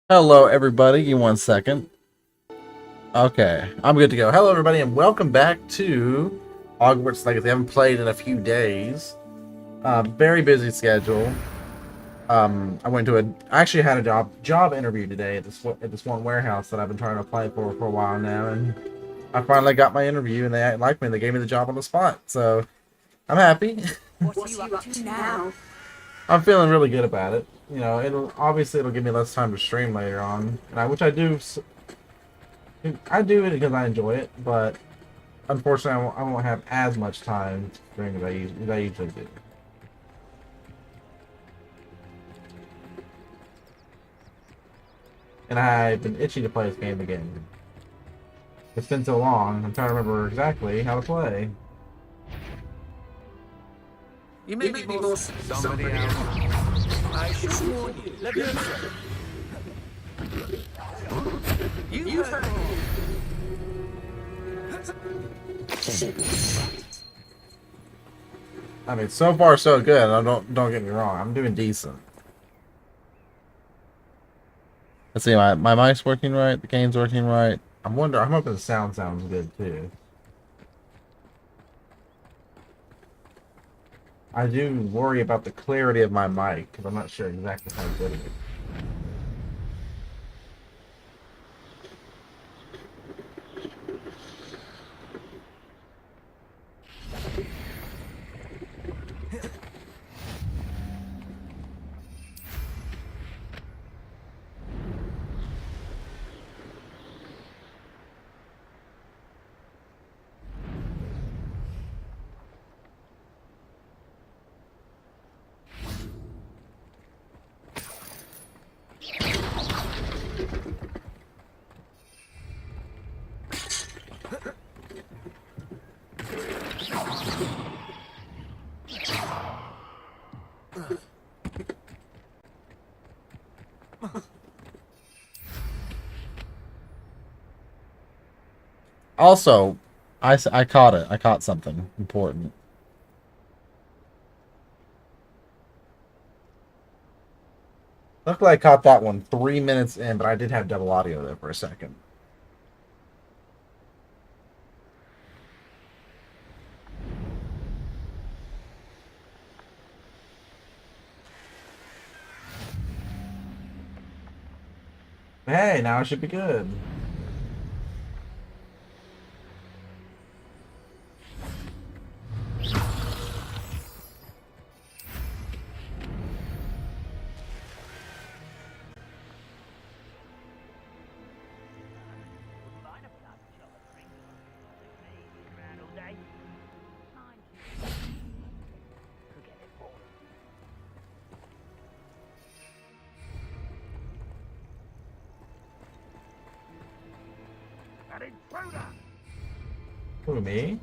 Hello, everybody. Give me 1 second. Okay, I'm good to go. Hello, everybody, and welcome back to Hogwarts Legacy. I haven't played in a few days. Very busy schedule. I actually had a job interview today at this one warehouse that I've been trying to apply for a while now, and I finally got my interview, and they liked me. And they gave me the job on the spot, so I'm happy. What are you up to now? I'm feeling really good about it. You know, it'll give me less time to stream later on, which I do. I do it because I enjoy it, but unfortunately, I won't have as much time during as I usually do. And I've been itching to play this game again. It's been so long, I'm trying to remember exactly how to play. You may be more somebody else. I should warn you. LIVESTREAM. You heard me. I mean, so far so good. Don't get me wrong. I'm doing decent. Let's see, my mic's working right. The game's working right. I'm hoping the sound sounds good too. I do worry about the clarity of my mic because I'm not sure exactly how good it is. Also, I caught it. I caught something important. Luckily, I caught that one 3 minutes in, but I did have double audio there for a second. Hey, now it should be good. Who, me?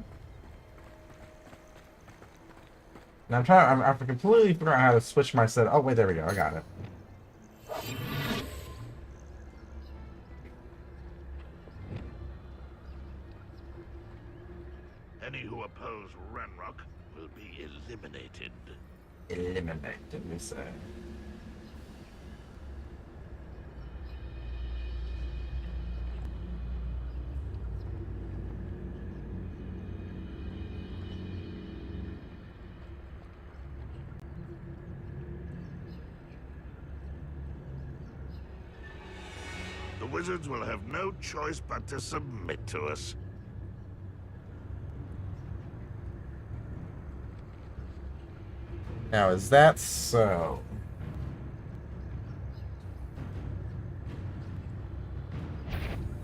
And I completely forgot how to switch my set. Oh, wait, there we go. I got it. Any who oppose Ranrock will be eliminated. Eliminated, we say. The wizards will have no choice but to submit to us. Now, is that so?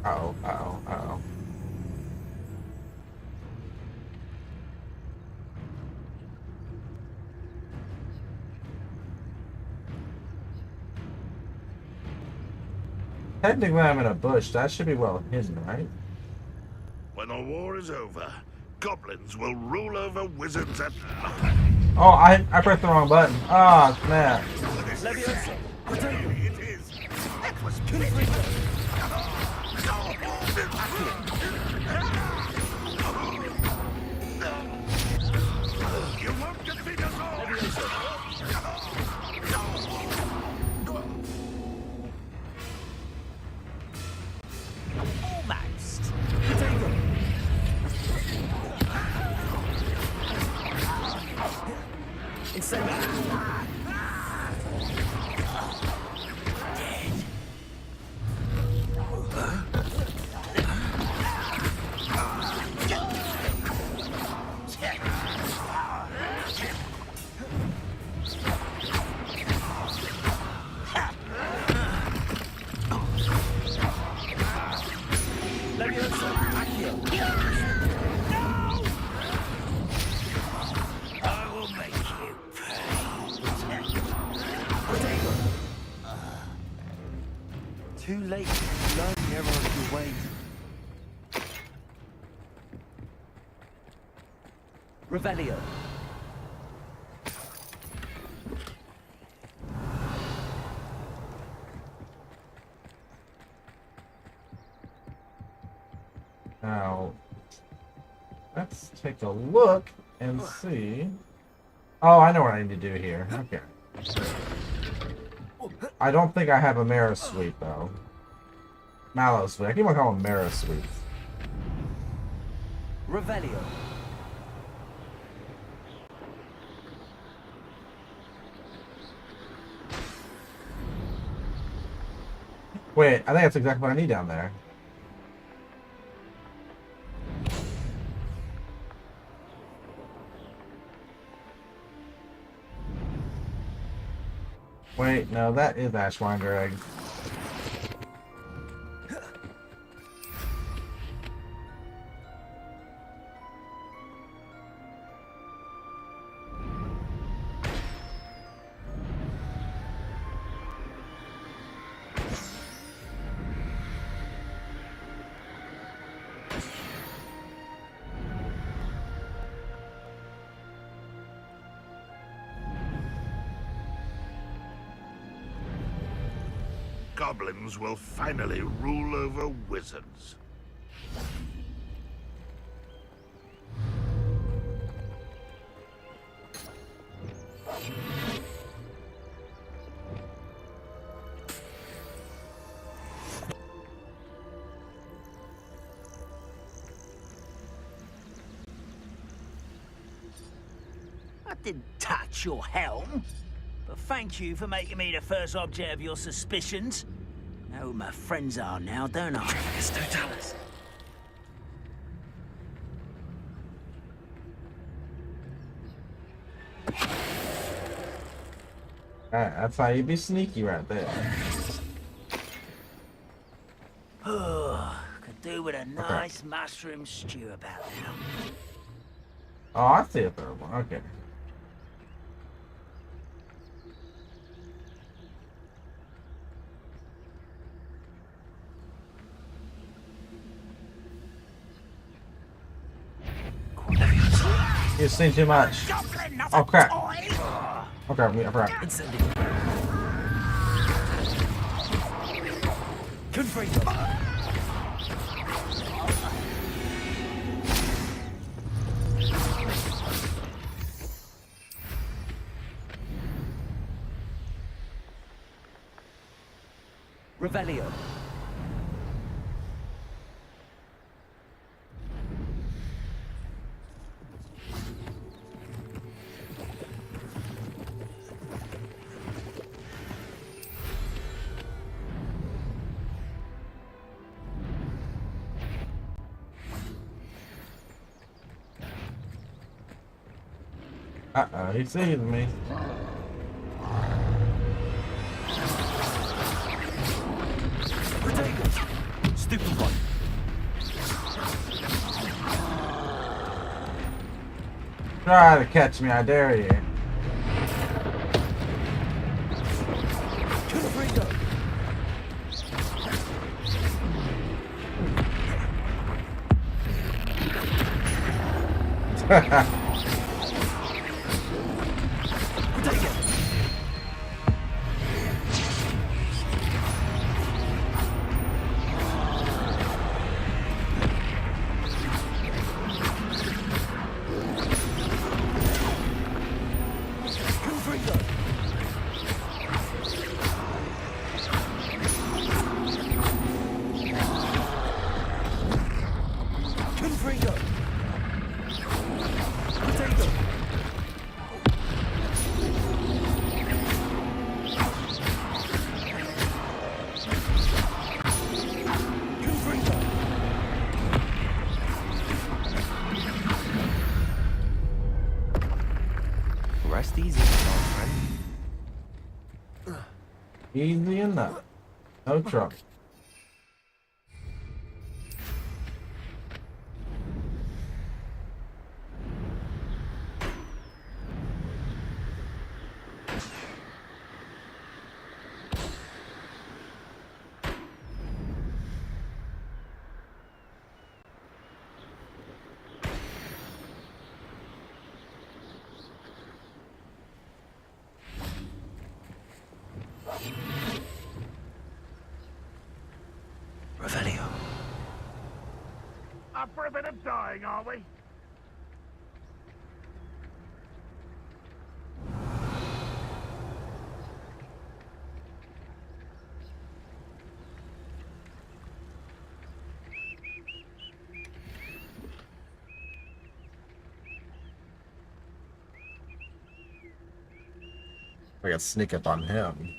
Uh-oh, uh-oh, uh-oh. Technically, I'm in a bush. That should be well hidden, right? When the war is over, goblins will rule over wizards at Oh, I pressed the wrong button. Ah, oh, snap. It is. That was You won't defeat us all. Too late to learn the error of your ways. Revelio. Now, let's take a look and see. Oh, I know what I need to do here. Okay. I don't think I have a Mara Sweet, though. Mallow Sweet. I keep on calling them Mara Sweets. Revelio. Wait, I think that's exactly what I need down there. Wait, no, that is Ashwinder egg. Goblins will finally rule over wizards. I didn't touch your helm, but thank you for making me the first object of your suspicions. Know who my friends are now, don't I? Alright, that's how you be sneaky right there. Could do with a nice mushroom stew about now. Oh, I see a third one. Okay. You've seen too much. Oh crap. Okay, I forgot. Revelio. Uh-oh, he sees me. Stupid one. Try to catch me, I dare you. Rest easy, old friend. Easy enough. No trouble. Revelio. Up for a bit of dying, are we? I got sneak up on him.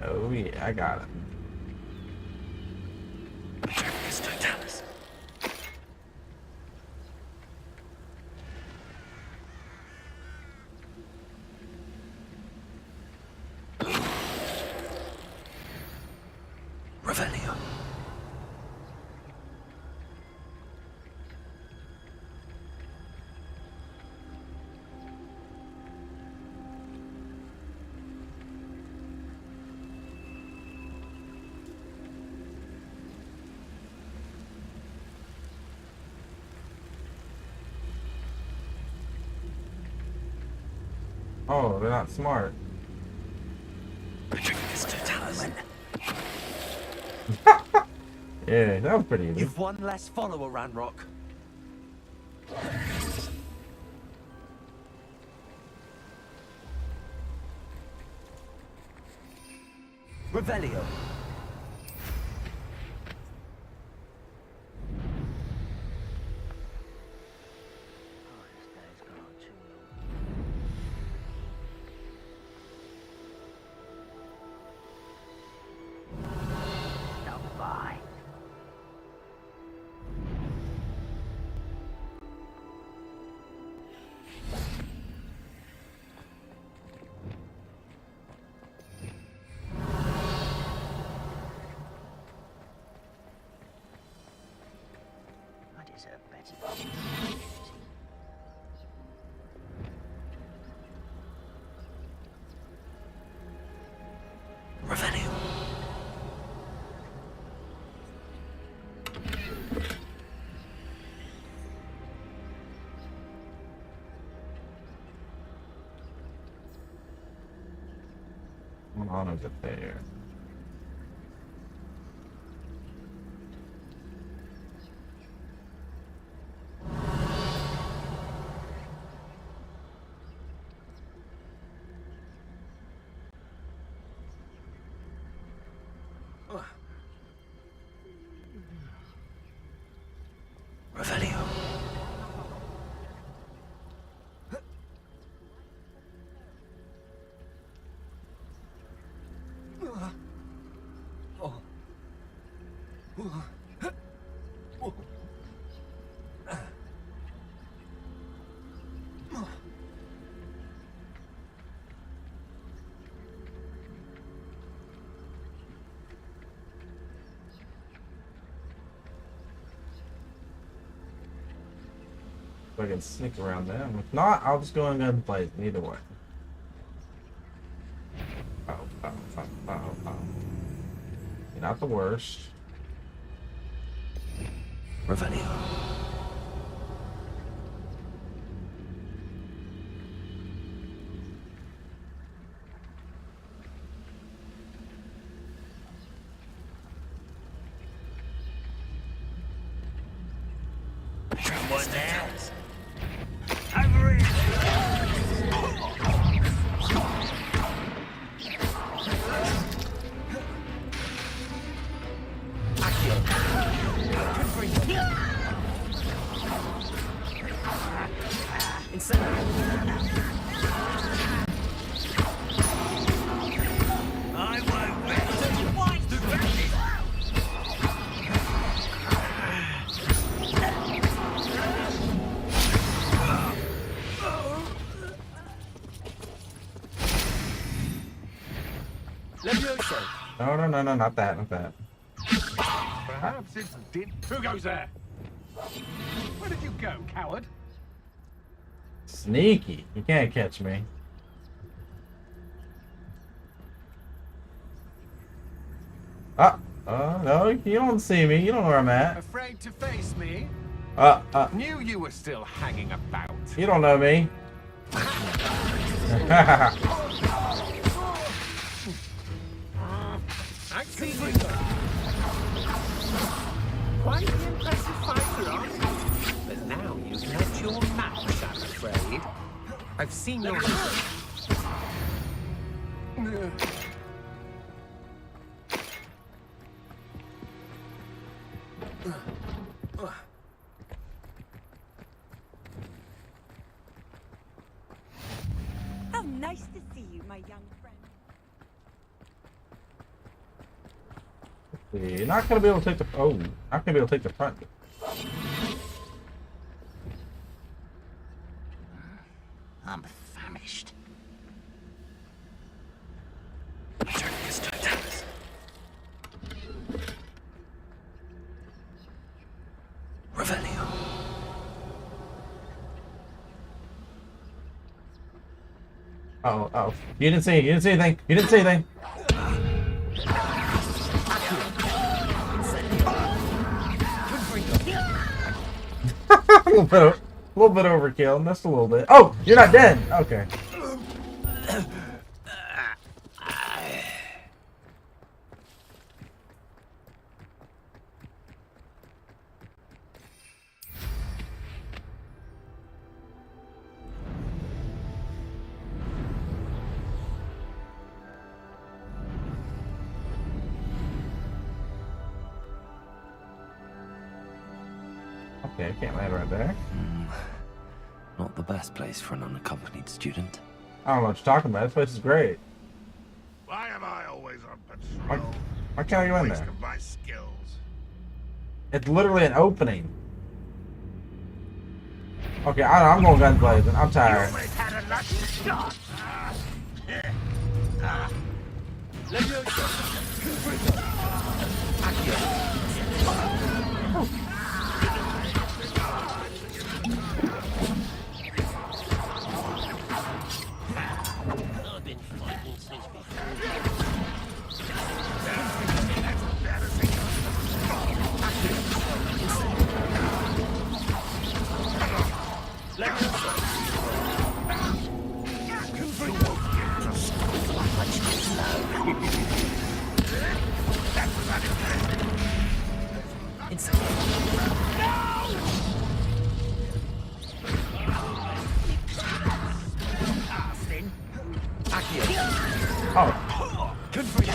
Oh yeah, I got him. Revelio. Oh, they're not smart. Yeah, that was pretty easy. You've one less follower, Ranrock. Revelio. Revelio. What on is it there? Revelio. So I can sneak around them. If not, I'll just go in gunfight either way. Oh, oh, oh, oh, oh. You're not the worst. Revelio. What now? Over here. no, no, not that, not that. Perhaps it's Who goes there? Where did you go, coward? Sneaky. You can't catch me. No, you don't see me. You don't know where I'm at. Afraid to face me? Knew you were still hanging about. You don't know me. I see you. Quite the impressive fighter, aren't you? But now you've met your match, I'm afraid. I've seen your... How nice to see you, my young friend. You're not gonna be able to take the not gonna be able to take the front. I'm famished. Revelio. Oh. You didn't see anything. You didn't see anything. a little bit overkill, just a little bit. Oh, you're not dead. Okay. Okay, I can't land right there. Not the best place for an unaccompanied student. I don't know what you're talking about. This place is great. Why am I always on patrol? Why can't I go in Waste there? of my skills. It's literally an opening. Okay, I'm going guns blazing. I'm tired. Always had a lucky shot. I've been fighting since Oh. Good for you.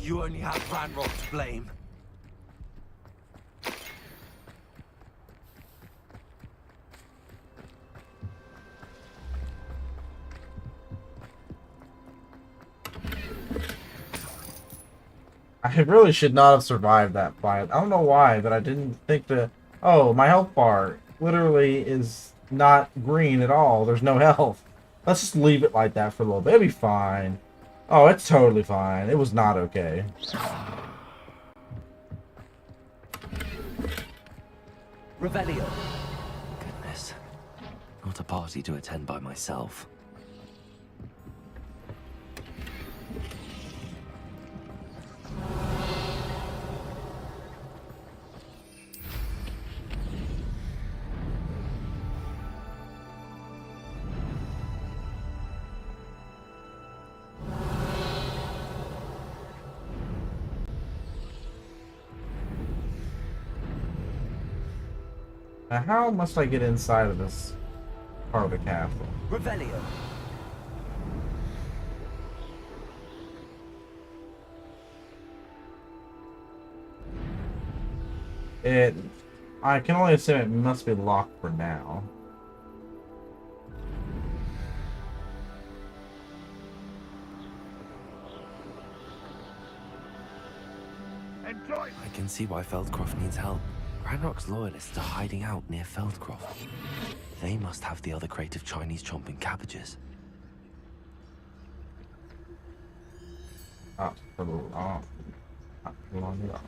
You only have Ranrock to blame. I really should not have survived that fight. I don't know why, but I didn't think that... Oh, my health bar literally is not green at all. There's no health. Let's just leave it like that for a little bit. It'll be fine. Oh, it's totally fine. It was not okay. Revelio. Goodness. Not a party to attend by myself. Now, how must I get inside of this part of the castle? Revelio. I can only assume it must be locked for now. Enjoy. I can see why Feldcroft needs help. Ranrock's loyalists are hiding out near Feldcroft. They must have the other crate of Chinese chomping cabbages. Not for long. Not for long at all.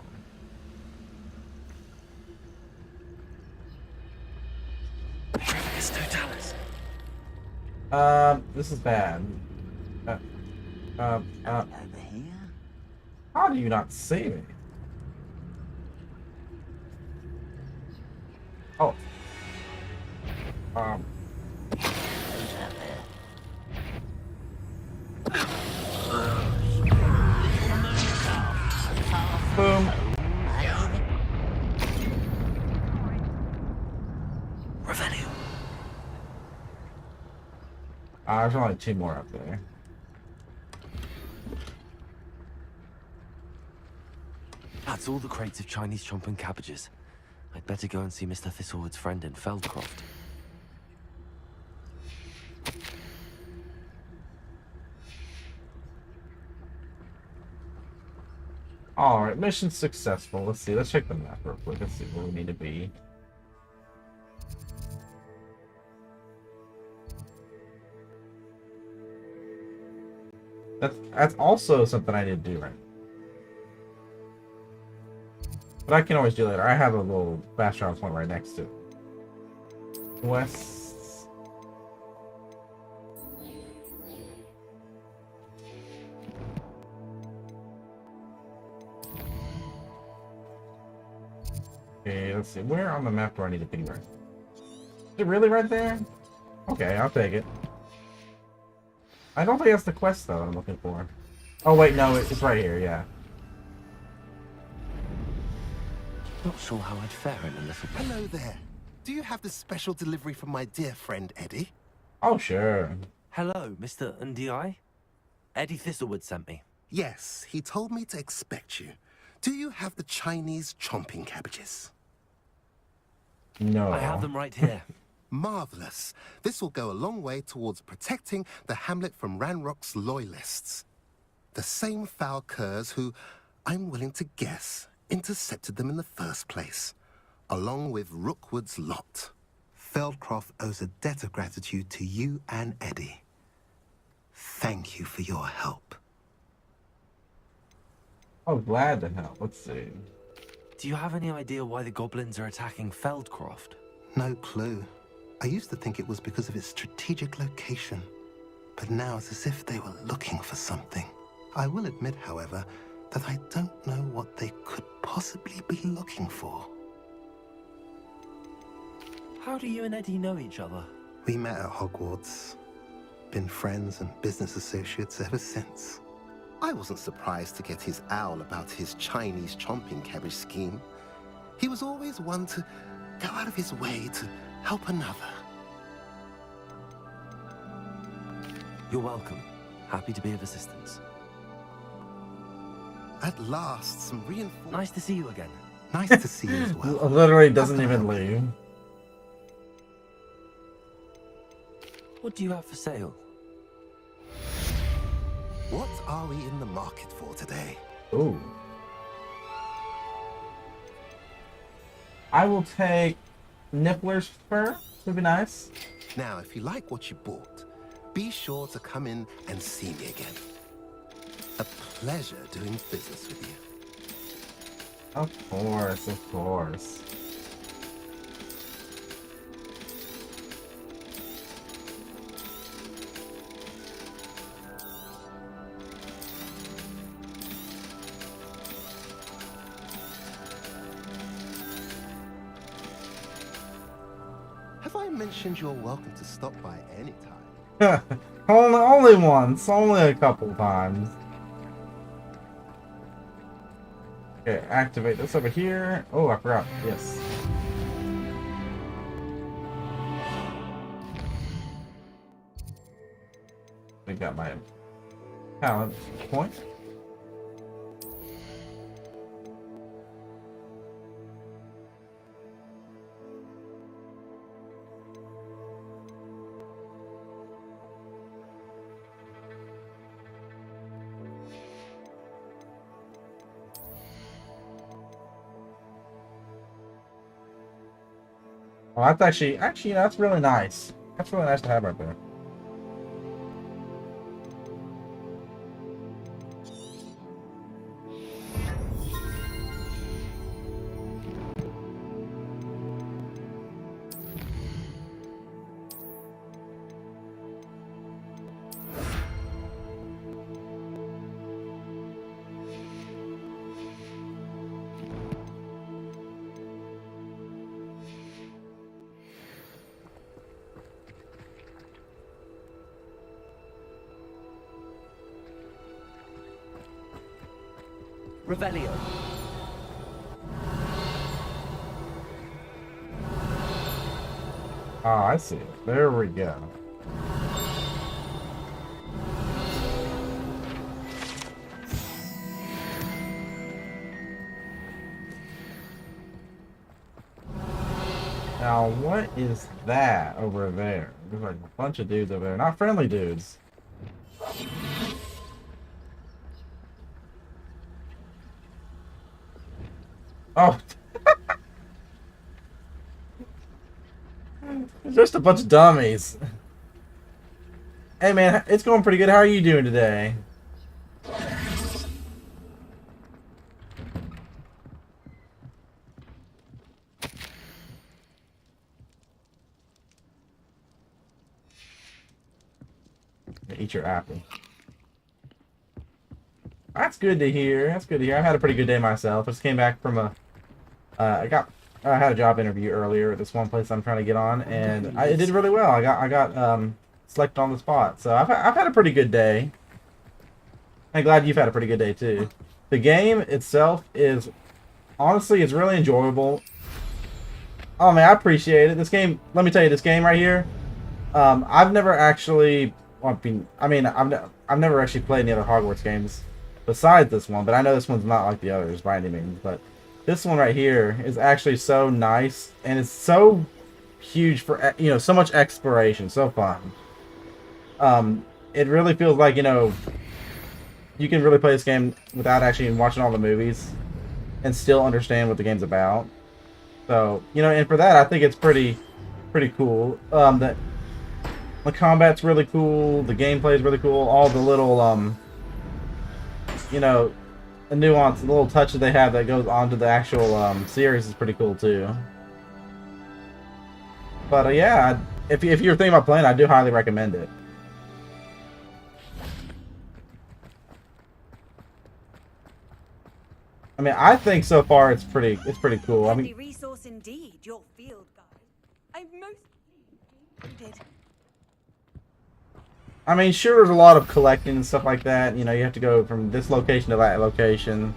It's Totalis. This is bad. Over here? How do you not see me? Oh. Who's out there? Boom. Revelio. There's only 2 more up there. That's all the crates of Chinese chomping cabbages. I'd better go and see Mr. Thistlewood's friend in Feldcroft. Alright, mission successful. Let's see. Let's check the map real quick. Let's see where we need to be. That's also something I need to do right. But I can always do later. I have a little fast travel point right next to it. West. Okay, let's see. Where on the map do I need to be right? Is it really right there? Okay, I'll take it. I don't think that's the quest though I'm looking for. Oh wait, no, it's right here, yeah. Not sure how I'd fare in a little bit. Hello there. Do you have the special delivery from my dear friend Eddie? Oh, sure. Hello, Mr. Ndi. Eddie Thistlewood sent me. Yes, he told me to expect you. Do you have the Chinese chomping cabbages? No. I have them right here. Marvelous. This will go a long way towards protecting the hamlet from Ranrock's loyalists. The same foul curs who, I'm willing to guess, intercepted them in the first place, along with Rookwood's lot. Feldcroft owes a debt of gratitude to you and Eddie. Thank you for your help. Oh, glad to help. Let's see. Do you have any idea why the goblins are attacking Feldcroft? No clue. I used to think it was because of its strategic location, but now it's as if they were looking for something. I will admit, however, that I don't know what they could possibly be looking for. How do you and Eddie know each other? We met at Hogwarts. Been friends and business associates ever since. I wasn't surprised to get his owl about his Chinese chomping cabbage scheme. He was always one to go out of his way to help another. You're welcome. Happy to be of assistance. At last, some reinforcements. Nice to see you again. Nice to see you as well. Literally doesn't even leave. What do you have for sale? What are we in the market for today? Ooh. I will take Nippler's fur. Would be nice. Now, if you like what you bought, be sure to come in and see me again. A pleasure doing business with you. Of course, of course. Have I mentioned you're welcome to stop by anytime? only once, only a couple times. Okay, activate this over here. Oh, I forgot. Yes. I got my talent point. Oh, that's actually, that's really nice. That's really nice to have right there. Revelio. Oh, I see it. There we go. Now, what is that over there? There's like a bunch of dudes over there. Not friendly dudes. Oh, just a bunch of dummies. Hey man, it's going pretty good. How are you doing today? Eat your apple. That's good to hear. That's good to hear. I've had a pretty good day myself. I just came back from a. I had a job interview earlier at this one place I'm trying to get on, and it did really well. I got selected on the spot, so I've had a pretty good day. I'm glad you've had a pretty good day too. The game itself is honestly it's really enjoyable. Oh man, I appreciate it. This game, let me tell you, this game right here. I've never actually. Well, I've never actually played any other Hogwarts games besides this one, but I know this one's not like the others by any means. But this one right here is actually so nice, and it's so huge for so much exploration, so fun. It really feels like you can really play this game without actually watching all the movies, and still understand what the game's about. So and for that, I think it's pretty cool. That the combat's really cool. The gameplay is really cool. All the little the nuance, the little touch that they have that goes onto the actual series is pretty cool too. But yeah, if you're thinking about playing, I do highly recommend it. I mean, I think so far it's pretty cool. I mean, resource indeed, your field guide. I'm most pleased. I mean, sure, there's a lot of collecting and stuff like that. You have to go from this location to that location.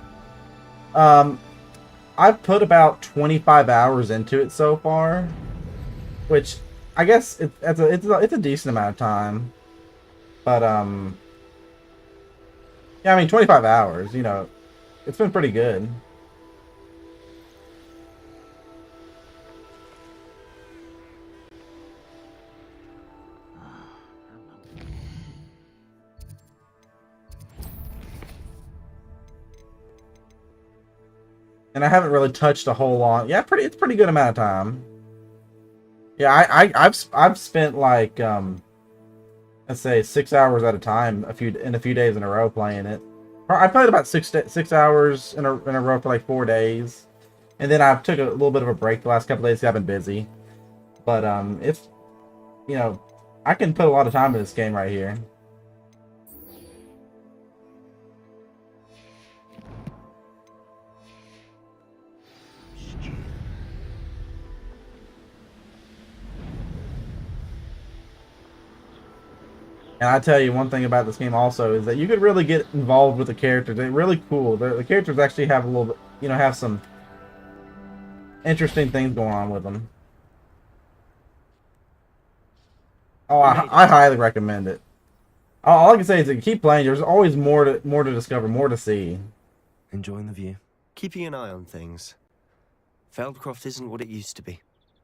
I've put about 25 hours into it so far, which I guess it's a decent amount of time. But yeah, I mean, 25 hours. It's been pretty good. And I haven't really touched a whole lot. Yeah, it's pretty good amount of time. Yeah, I've spent like let's say 6 hours at a time in a few days in a row playing it. I played about 6 hours in a row for like 4 days, and then I took a little bit of a break the last couple days. I've been busy, but it's I can put a lot of time in this game right here. And I tell you one thing about this game also is that you could really get involved with the characters. They're really cool. The characters actually have a little bit, have some interesting things going on with them. Oh, I highly recommend it. All I can say is that keep playing. There's always more to discover, more to see. Enjoying the view. Keeping an eye on things. Feldcroft isn't what it used to be.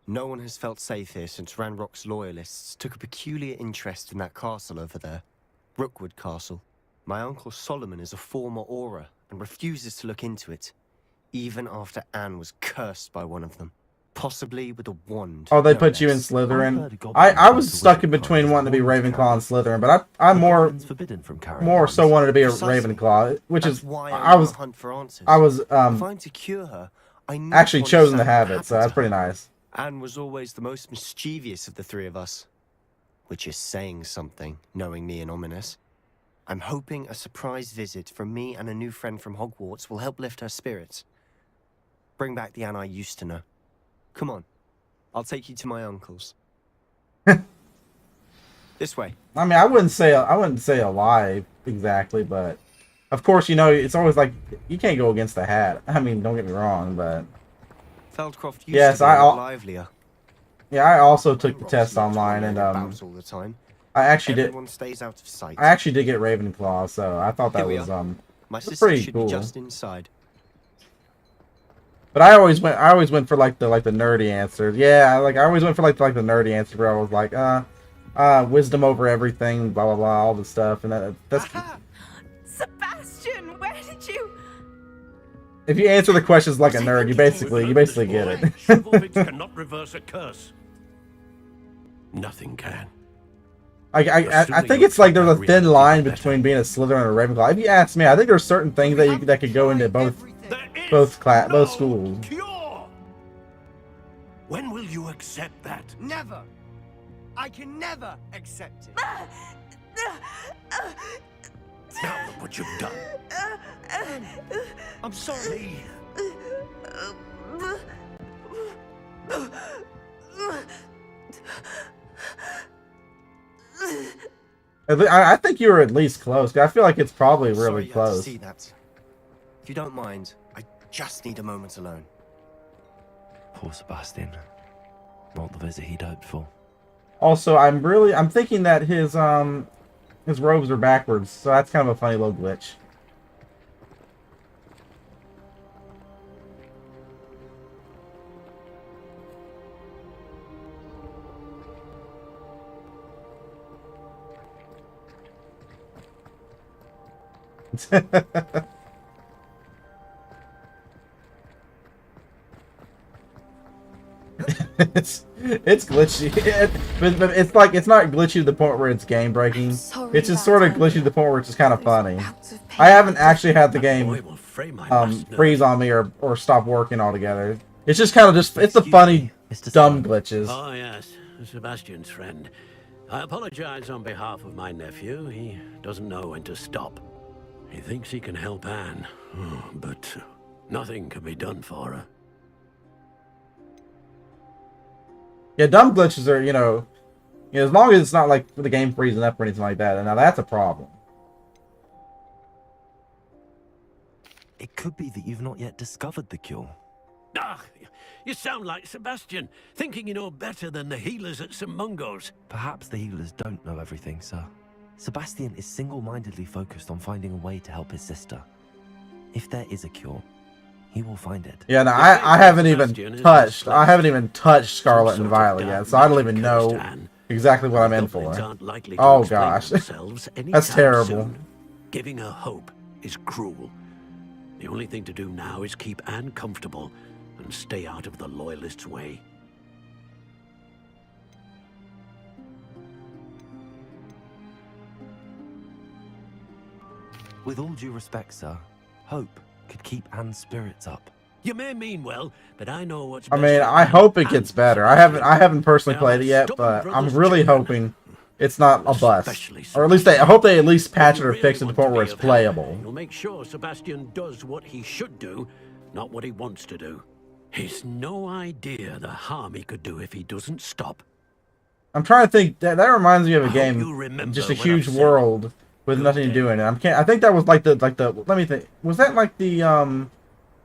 No one has felt safe here since Ranrock's loyalists took a peculiar interest in that castle over there. Rookwood Castle. My uncle Solomon is a former Auror and refuses to look into it, even after Anne was cursed by one of them. possibly with a wand. Oh, they no put you in less. I've heard Slytherin. a goblin I was who's a stuck in wizard between kind wanting to be of Ravenclaw and carries. Slytherin, but I'm The more goblin's forbidden from carrying so wands. wanted to be a Precisely. Ravenclaw, which That's is why I on was the hunt for answers. I was if I'm to cure her, I need actually chosen to understand have what it, so that's happened to pretty her. nice. Anne was always the most mischievous of the three of us, which is saying something, knowing me and ominous. I'm hoping a surprise visit from me and a new friend from Hogwarts will help lift her spirits. Bring back the Anne I used to know. Come on, I'll take you to my uncle's. This way. I mean, I wouldn't say a lie exactly, but of course, you know, it's always like you can't go against the hat. I mean, don't get me wrong, but Feldcroft used Yes, to be a lot livelier. yeah, I also took the Rocks test not online, tornading and about all the time. I actually did. Everyone stays out of sight. I actually did get Ravenclaw, so I thought that Here we was are. My it's sister pretty should cool. be just inside. But I always went for like the nerdy answers. Yeah, I always went for like the nerdy answer where I was like, wisdom over everything, blah blah blah, all this stuff, and that's Sebastian, where did you? if you answer the questions like a nerd, you basically get it. Chivalry cannot reverse a curse. Nothing can. I think it's like there's a thin line between being a Slytherin and a Ravenclaw. If you ask me, I think there's certain things that could go into both both schools. Cure. When will you accept that? Never. I can never accept it. Now look what you've done. I'm sorry. I think you were at least close. 'Cause I feel like it's probably Sorry really you had to close. see that. If you don't mind, I just need a moment alone. Poor Sebastian. Not the visit he'd hoped for. Also, I'm thinking that his robes are backwards, so that's kind of a funny little glitch. it's glitchy, but it's like it's not glitchy to the point where it's game breaking. It's just sort of glitchy to the point where it's just kind of funny. I haven't actually had the game Boy will frame my last freeze nerve. on me or stop working altogether. It's just kind of it's the funny Mr. dumb Simon. glitches. Oh yes, Sebastian's friend. I apologize on behalf of my nephew. He doesn't know when to stop. He thinks he can help Anne, but nothing can be done for her. Yeah, dumb glitches are as long as it's not like the game freezing up or anything like that. And now that's a problem. It could be that you've not yet discovered the cure. Ah, you sound like Sebastian, thinking you know better than the healers at St. Mungo's. Perhaps the healers don't know everything, sir. Sebastian is single-mindedly focused on finding a way to help his sister. If there is a cure, he will find it. Yeah, no, The I faith haven't of even Sebastian is touched. misplaced. I haven't even touched Scarlet Some and sort of Violet yet, dark so I don't magic even cursed know Anne. exactly what I'm in Goblins for. aren't likely to Oh explain gosh, themselves that's anytime terrible. soon. Giving her hope is cruel. The only thing to do now is keep Anne comfortable and stay out of the Loyalists' way. With all due respect, sir, hope could keep Anne's spirits up. You may mean well, but I know what's I best mean, for I Anne hope it and gets better. I haven't personally Now, played it yet, stubborn but I'm brothers really children. hoping it's not a bust, Especially or at least I hope they at least patch it If you or really fix it to the want point to where be it's of help, playable. You'll make sure Sebastian does what he should do, not what he wants to do. He's no idea the harm he could do if he doesn't stop. I'm trying to think. That reminds me of I a hope game, you remember just a what huge I've said. world with Good nothing to do day. in it. I think that was like the. Let me think. Was that like the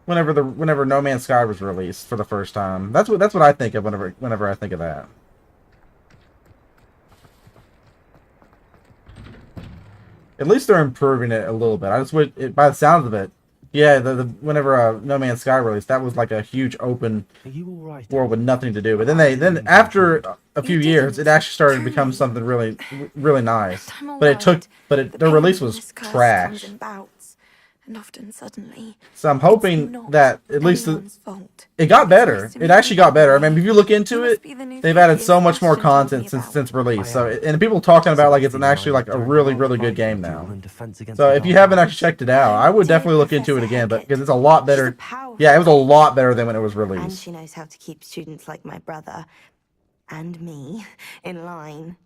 whenever No Man's Sky was released for the first time? That's what I think of whenever I think of that. At least they're improving it a little bit. I just would, by the sounds of it, yeah. Whenever No Man's Sky released, that was like a huge open Are you all right? world with nothing to do. But then after a few years, it actually started to become something really nice. But their release was trash. and often suddenly. So I'm hoping that at least Fault. it got better. It actually got better. I mean, if you look into it, they've added so much more content since release. So, and people talking about like it's actually like a really good game now. So if you haven't actually checked it out, I would definitely look into it again, but because it's a lot better. Yeah, it was a lot better than when it was And released. she knows how to keep students like my brother and me in line.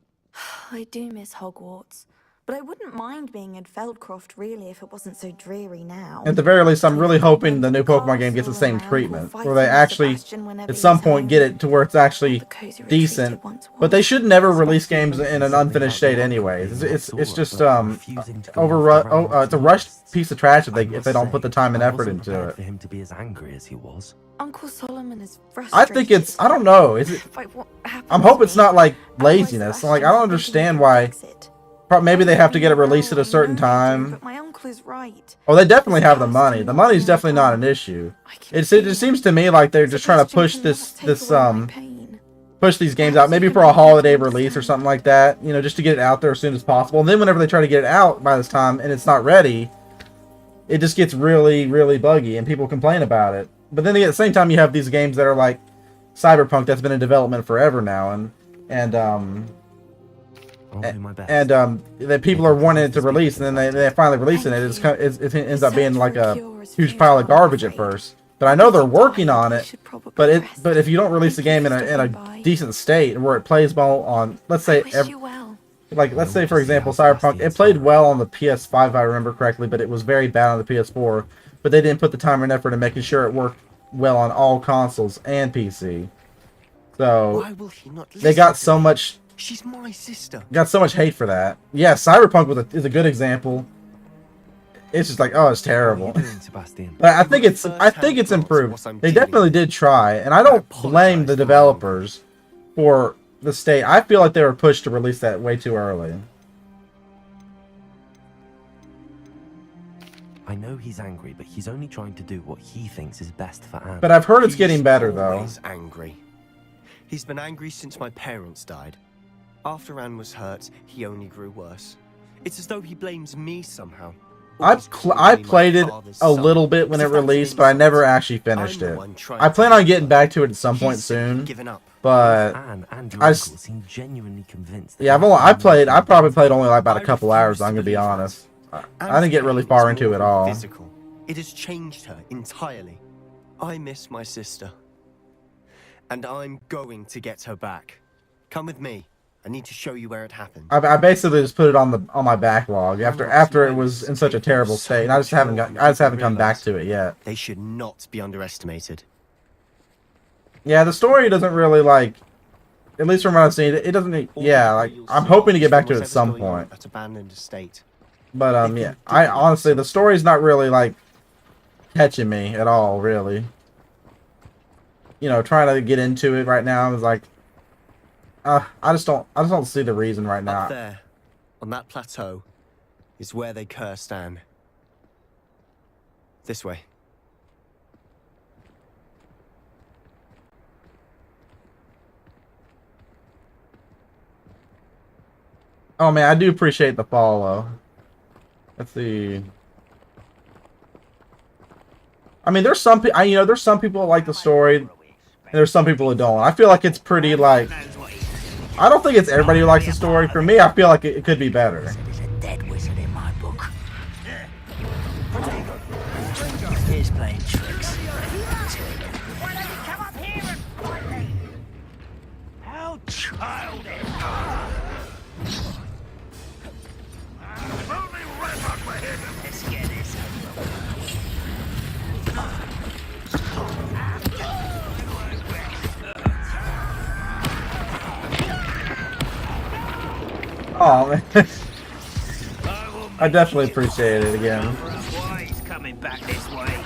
I do miss Hogwarts, but I wouldn't mind being in Feldcroft really if it wasn't so dreary now. At the very least, I'm really hoping the new Pokemon game gets the same treatment, where they actually, at some point, get it to where it's actually decent. But they should never release games in an unfinished state, anyways. It's just it's a rushed piece of trash if they don't put the time and effort into it. For him to be as angry as he was. Uncle Solomon is I frustrated. think it's, I don't know. Is it? I'm hoping it's not like laziness. Like I don't understand why. Maybe they have to get it released at a certain time. But my uncle is right. Oh, they definitely have the money. The money's definitely not an issue. It just seems to me like they're just trying to push push these games out, maybe for a holiday release or something like that. You know, just to get it out there as soon as possible. And then whenever they try to get it out by this time and it's not ready, it just gets really buggy and people complain about it. But then at the same time, you have these games that are like Cyberpunk that's been in development forever now, and that people are wanting it to release, and then they finally releasing it. It ends up being like a huge pile of garbage at first. But I know they're working on it. But if you don't release the game in a decent state where it plays well on, let's say let's say for example Cyberpunk, it played well on the PS5 if I remember correctly, but it was very bad on the PS4. But they didn't put the time and effort in making sure it worked well on all consoles and PC. So they got so much. She's my sister. Got so much hate for that. Yeah, Cyberpunk is a good example. It's just like, oh, it's terrible. But I think it's improved. They definitely did try, and I don't blame the developers for the state. I feel like they were pushed to release that way too early. I know he's angry, but he's only trying to do what he thinks is best for Anne. But I've heard it's getting better, though. He's angry. He's been angry since my parents died. After Anne was hurt, he only grew worse. It's as though he blames me somehow. I played it a little bit when it released, but I never actually finished it. I plan on getting back to it at some point soon. But I seem genuinely convinced. Yeah, I probably played only like about a couple hours. I'm gonna be honest. I didn't get really far into it at all. Physical. It has changed her entirely. I miss my sister. And I'm going to get her back. Come with me. I need to show you where it happened. I basically just put it on my backlog after it was in such a terrible state, and I just haven't come back to it yet. They should not be underestimated. Yeah, the story doesn't really like, at least from what I've seen, it doesn't. Yeah, like I'm hoping to get back to it at some point. That abandoned estate. But yeah, I honestly, the story's not really like catching me at all, really. You know, trying to get into it right now is like, I just don't see the reason right now. Up there, on that plateau, is where they cursed Anne. This way. Oh man, I do appreciate the follow. Let's see. I mean, there's some people, there's some people that like the story, and there's some people who don't. I feel like it's pretty like. I don't think it's everybody who likes the story. For me, I feel like it could be better. There's a dead wizard in my book. He's playing tricks. Come up here and fight me. How childish! If only Redlock were here to Let's get this Oh man, I definitely appreciate it again. Why he's coming back this way?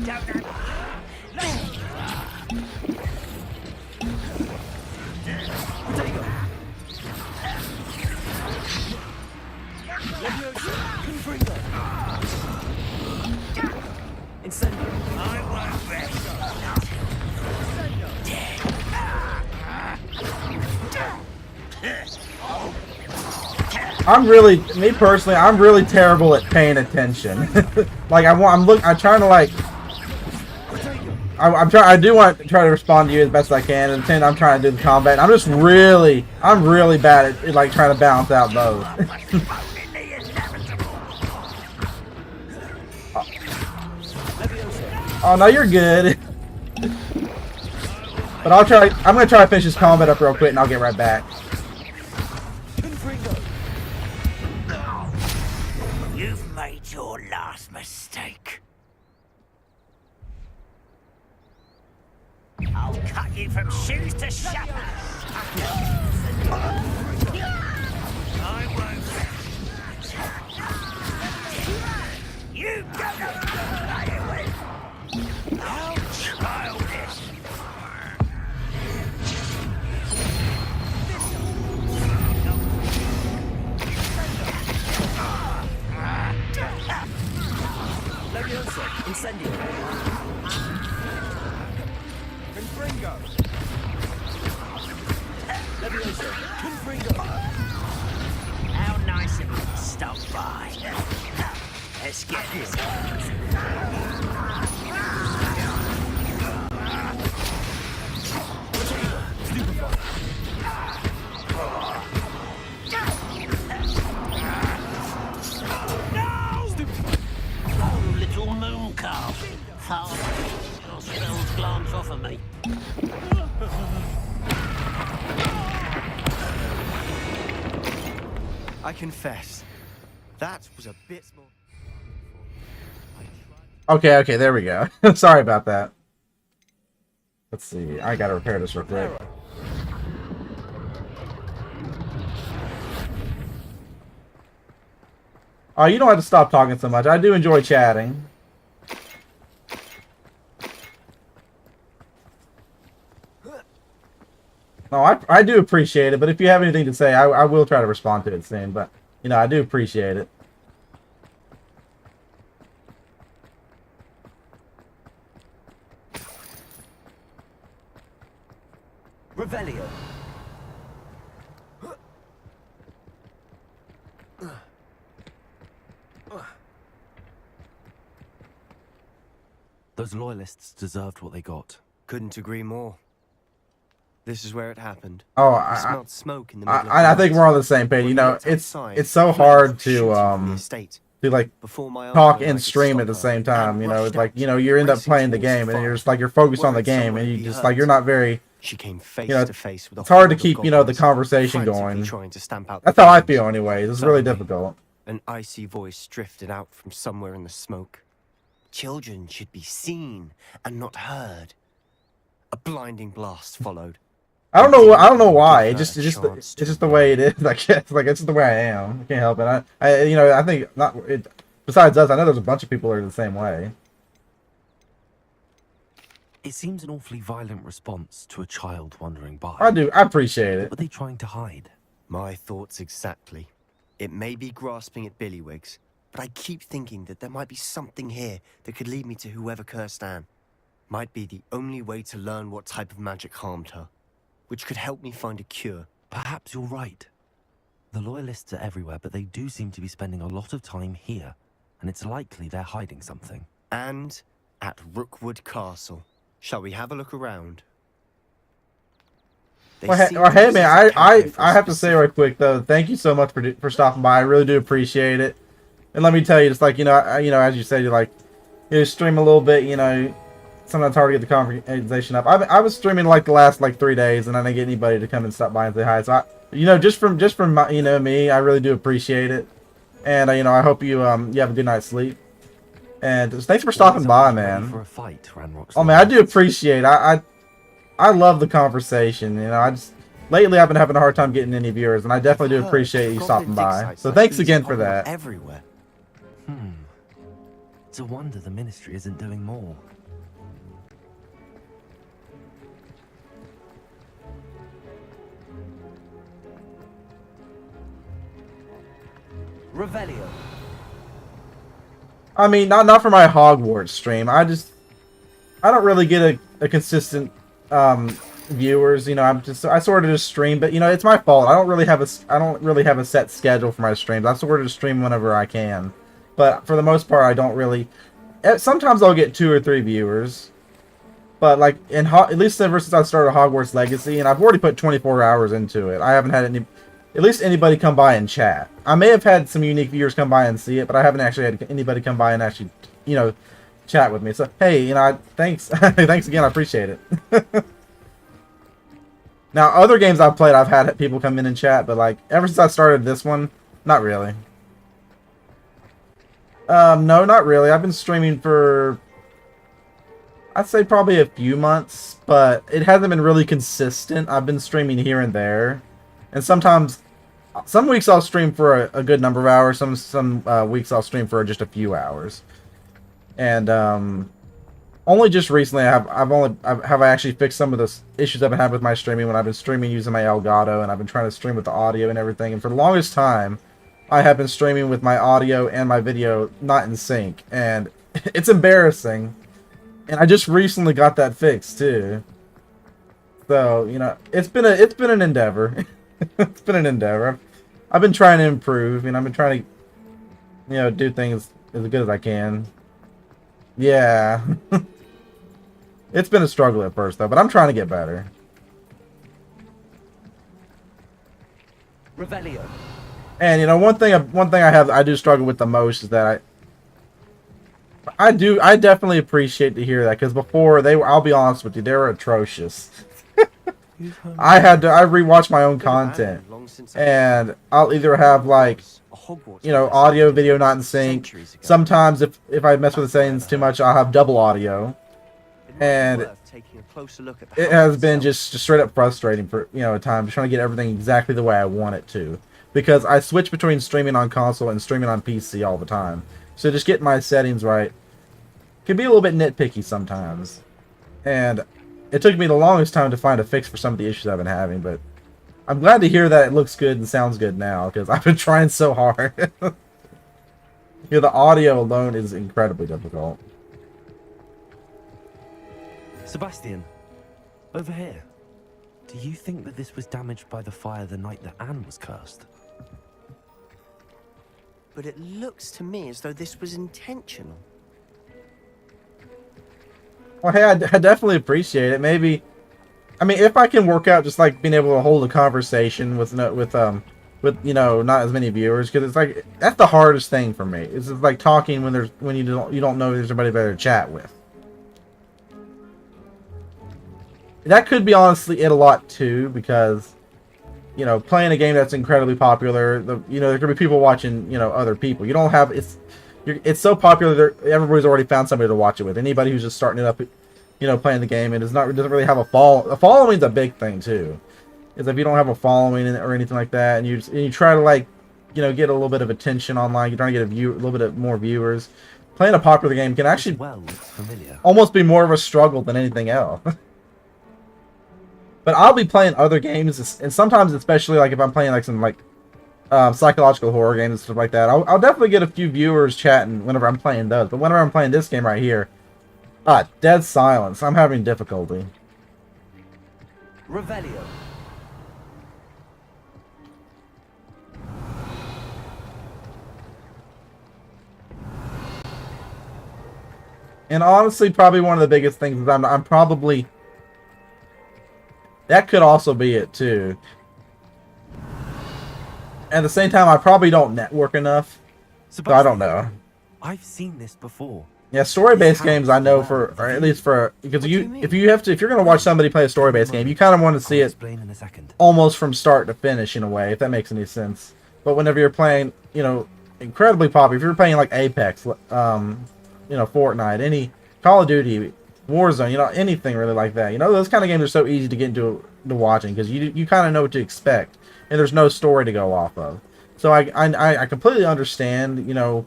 I don't know. I'm really, me personally, I'm really terrible at paying attention. Like I'm trying to like, I do want to try to respond to you as best as I can, and then I'm trying to do the combat. I'm really bad at like trying to balance out both. Oh no, you're good. But I'm gonna try to finish this combat up real quick, and I'll get right back. You've made your last mistake. I'll cut you from shoes to shadows. I won't. You don't know what I am with. How childish. Leviosa, incendio. Confringo. Leviosa, confringo. How nice of you to stop by. Let's get this. Little moon calf. Fast. Your spells glance off of me. I confess, that was a bit more... Okay, there we go. Sorry about that. Let's see. I gotta repair this real quick. Oh, you don't have to stop talking so much. I do enjoy chatting. No, I do appreciate it, but if you have anything to say, I will try to respond to it soon. But, you know, I do appreciate it. Revelio. Those loyalists deserved what they got. Couldn't agree more. This is where it happened. Oh, I smelled smoke in the middle of I think the we're on the same page. You know, it's so hard to like talk and stream at the same time. You know, it's like, you know, you end up playing the game and you're just like, you're focused on the game and you just like, you're not very. She came face You know, to face with a it's hard to horde of keep, you know, the goblins, conversation frantically going. trying to stamp out That's the how I flames. feel anyways. It's really Suddenly, difficult. An icy voice drifted out from somewhere in the smoke. Children should be seen and not heard. A blinding blast followed. I don't know why. It's just the way it is. I guess like it's just the way I am. I can't help it. You know, I think not. Besides us, I know there's a bunch of people that are the same way. It seems an awfully violent response to a child wandering by. I appreciate it. What were they trying to hide? My thoughts exactly. It may be grasping at Billywigs, but I keep thinking that there might be something here that could lead me to whoever cursed Anne. Might be the only way to learn what type of magic harmed her, which could help me find a cure. Perhaps you're right. The loyalists are everywhere, but they do seem to be spending a lot of time here, and it's likely they're hiding something. And at Rookwood Castle. Shall we have a look around? Well, hey man, I have to say right quick though, thank you so much for stopping by. I really do appreciate it. And let me tell you, just like, you know, as you said, you like, you stream a little bit, you know, sometimes it's hard to get the conversation up. I was streaming like the last like 3 days, and I didn't get anybody to come and stop by and say hi. So you know, just from my, you know, me, I really do appreciate it. And you know, I hope you you have a good night's sleep. And just thanks for stopping by, man. For a fight, Ranrock's oh man, I do appreciate. I love the conversation. You know, lately I've been having a hard time getting any viewers, and I definitely do appreciate you stopping by. So thanks again for that. Everywhere. It's a wonder the ministry isn't doing more. Revelio. I mean, not for my Hogwarts stream. I don't really get a consistent viewers. You know, I sort of just stream, but you know, it's my fault. I don't really have a set schedule for my streams. I sort of just stream whenever I can, but for the most part, I don't really. Sometimes I'll get 2 or 3 viewers, but like at least ever since I started Hogwarts Legacy, and I've already put 24 hours into it, I haven't had at least anybody come by and chat. I may have had some unique viewers come by and see it, but I haven't actually had anybody come by and actually, you know, chat with me. So hey, you know, thanks, thanks again. I appreciate it. Now, other games I've played, I've had people come in and chat, but like ever since I started this one, not really. No, not really. I've been streaming for, I'd say probably a few months, but it hasn't been really consistent. I've been streaming here and there, and sometimes, some weeks I'll stream for a good number of hours. Some weeks I'll stream for just a few hours, and only just recently have I actually fixed some of the issues I've been having with my streaming when I've been streaming using my Elgato, and I've been trying to stream with the audio and everything. And for the longest time, I have been streaming with my audio and my video not in sync, and it's embarrassing. And I just recently got that fixed too. So you know, it's been an endeavor. It's been an endeavor. I've been trying to improve, and I've been trying to, you know, do things as good as I can. Yeah. It's been a struggle at first though, but I'm trying to get better. Revelio. And you know, one thing I do struggle with the most is that I definitely appreciate to hear that, because before I'll be honest with you, they were atrocious. I rewatch my own content, and I'll either have like, you know, audio, video not in sync. Sometimes if I mess with the settings too much, I'll have double audio, and it has been just straight up frustrating for, you know, at times, trying to get everything exactly the way I want it to, because I switch between streaming on console and streaming on PC all the time. So just getting my settings right can be a little bit nitpicky sometimes, and it took me the longest time to find a fix for some of the issues I've been having, but I'm glad to hear that it looks good and sounds good now, because I've been trying so hard. You know, the audio alone is incredibly difficult. Sebastian, over here. Do you think that this was damaged by the fire the night that Anne was cursed? But it looks to me as though this was intentional. Well, hey, I definitely appreciate it. Maybe, I mean, if I can work out just like being able to hold a conversation with you know, not as many viewers, because it's like that's the hardest thing for me. It's just like talking when you don't know there's somebody better to chat with. That could be honestly it a lot too, because, you know, playing a game that's incredibly popular, you know, there could be people watching, you know, other people. You don't have it's so popular that everybody's already found somebody to watch it with. Anybody who's just starting it up, you know, playing the game, and doesn't really have a following's a big thing too. Is if you don't have a following or anything like that, and you try to, like, you know, get a little bit of attention online, you're trying to get a little bit of more viewers. Playing a popular game can actually almost be more of a struggle than anything else. But I'll be playing other games, and sometimes, especially like if I'm playing like some like psychological horror games and stuff like that, I'll definitely get a few viewers chatting whenever I'm playing those. But whenever I'm playing this game right here, dead silence. I'm having difficulty. Revelio. And honestly, probably one of the biggest things is I'm probably... That could also be it, too. At the same time, I probably don't network enough. So I don't know. I've seen this before. Yeah, story-based games I know for, or at least for, because if you're gonna watch somebody play a story-based game, you kind of want to see it almost from start to finish in a way, if that makes any sense. But whenever you're playing, you know, incredibly popular, if you're playing like Apex, you know, Fortnite, any Call of Duty, Warzone, you know, anything really like that, you know, those kind of games are so easy to get into watching, because you kind of know what to expect, and there's no story to go off of. So I completely understand, you know,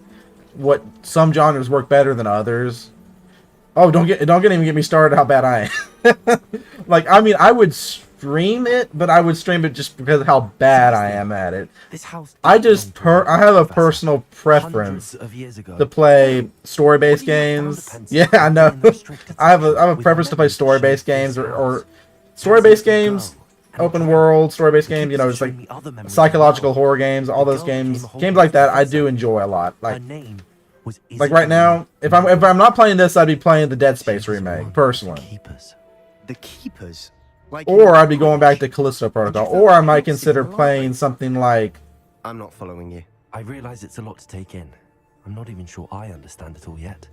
what some genres work better than others. Oh, don't even get me started how bad I am. Like, I mean, I would stream it, but I would stream it just because of how bad I am at it. I have a personal preference to play story-based games. Yeah, I know. I have a preference to play story-based games or story-based games, open world, story-based games, you know, it's like psychological horror games, all those games like that, I do enjoy a lot. Like right now, if I'm not playing this, I'd be playing the Dead Space remake, personally. The Keepers? Like Or I'd be going back to Callisto Protocol, or I might consider playing something like... I'm not following you. I realize it's a lot to take in. I'm not even sure I understand it all yet.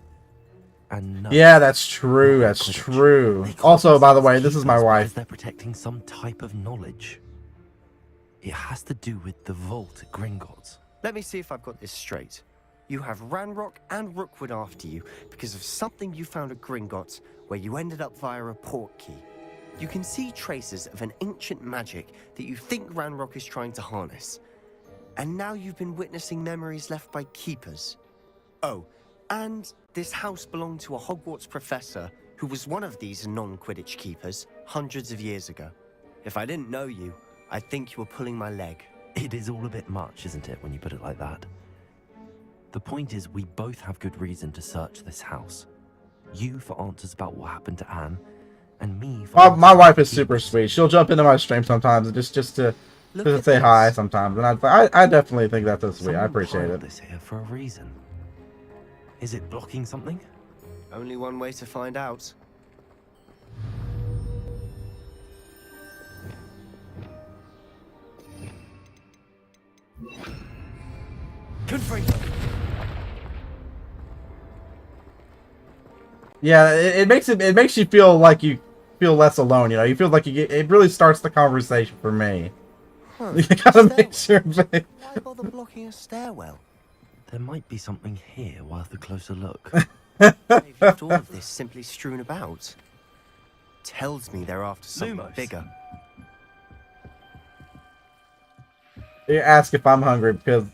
And no, yeah, that's true, that's true. Also, by the way, this is my wife. They're protecting some type of knowledge. It has to do with the vault at Gringotts. Let me see if I've got this straight. You have Ranrock and Rookwood after you because of something you found at Gringotts where you ended up via a port key. You can see traces of an ancient magic that you think Ranrock is trying to harness. And now you've been witnessing memories left by Keepers. Oh, and this house belonged to a Hogwarts professor who was one of these non-Quidditch Keepers hundreds of years ago. If I didn't know you, I'd think you were pulling my leg. It is all a bit much, isn't it, when you put it like that? The point is, we both have good reason to search this house. You for answers about what happened to Anne, and me for... My wife is super sweet. She'll jump into my stream sometimes just to say hi sometimes, and I definitely think that's so sweet. I appreciate it. This here for a reason. Is it blocking something? Only one way to find out. Yeah, it makes you feel like you feel less alone. You know, you feel like it really starts the conversation for me. Huh, you gotta make sure. Why bother blocking a stairwell? There might be something here worth a closer look. They've left all of this simply strewn about. Tells me they're after something bigger. You ask if I'm hungry because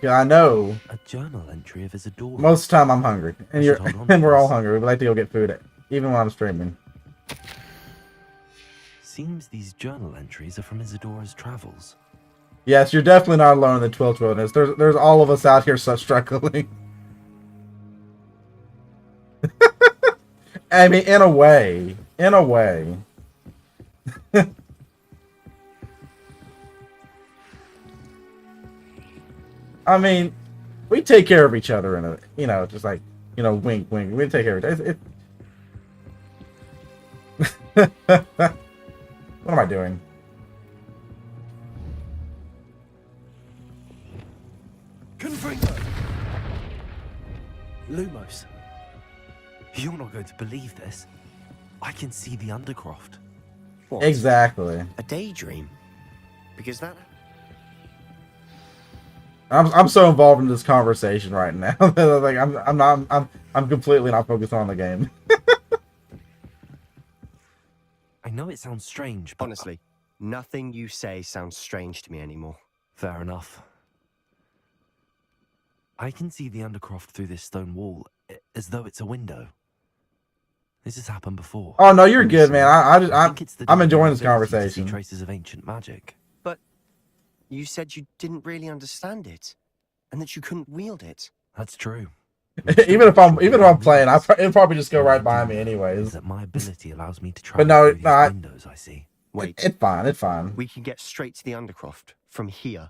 I know a journal entry of Isadora. Most of the time I'm hungry, and we're all hungry. We like to go get food, even when I'm streaming. Seems these journal entries are from Isadora's travels. Yes, you're definitely not alone in the Twilch wilderness. There's all of us out here struggling. I mean, in a way. I mean, we take care of each other in a, you know, just like, you know, wink, wink. We take care of it. What am I doing? Lumos, you're not going to believe this. I can see the Undercroft. What? Exactly. A daydream? Because that... I'm so involved in this conversation right now. Like I'm completely not focused on the game. I know it sounds strange, but honestly, nothing you say sounds strange to me anymore. Fair enough. I can see the Undercroft through this stone wall, as though it's a window. This has happened before. Oh no, you're good, man. I'm enjoying this conversation. Traces of ancient magic. But you said you didn't really understand it, and that you couldn't wield it. That's true. even if I'm playing, it'll probably just go right by me, anyways. That my ability allows me to try. But no, windows. I see. Wait, it's fine. It's fine. We can get straight to the Undercroft from here.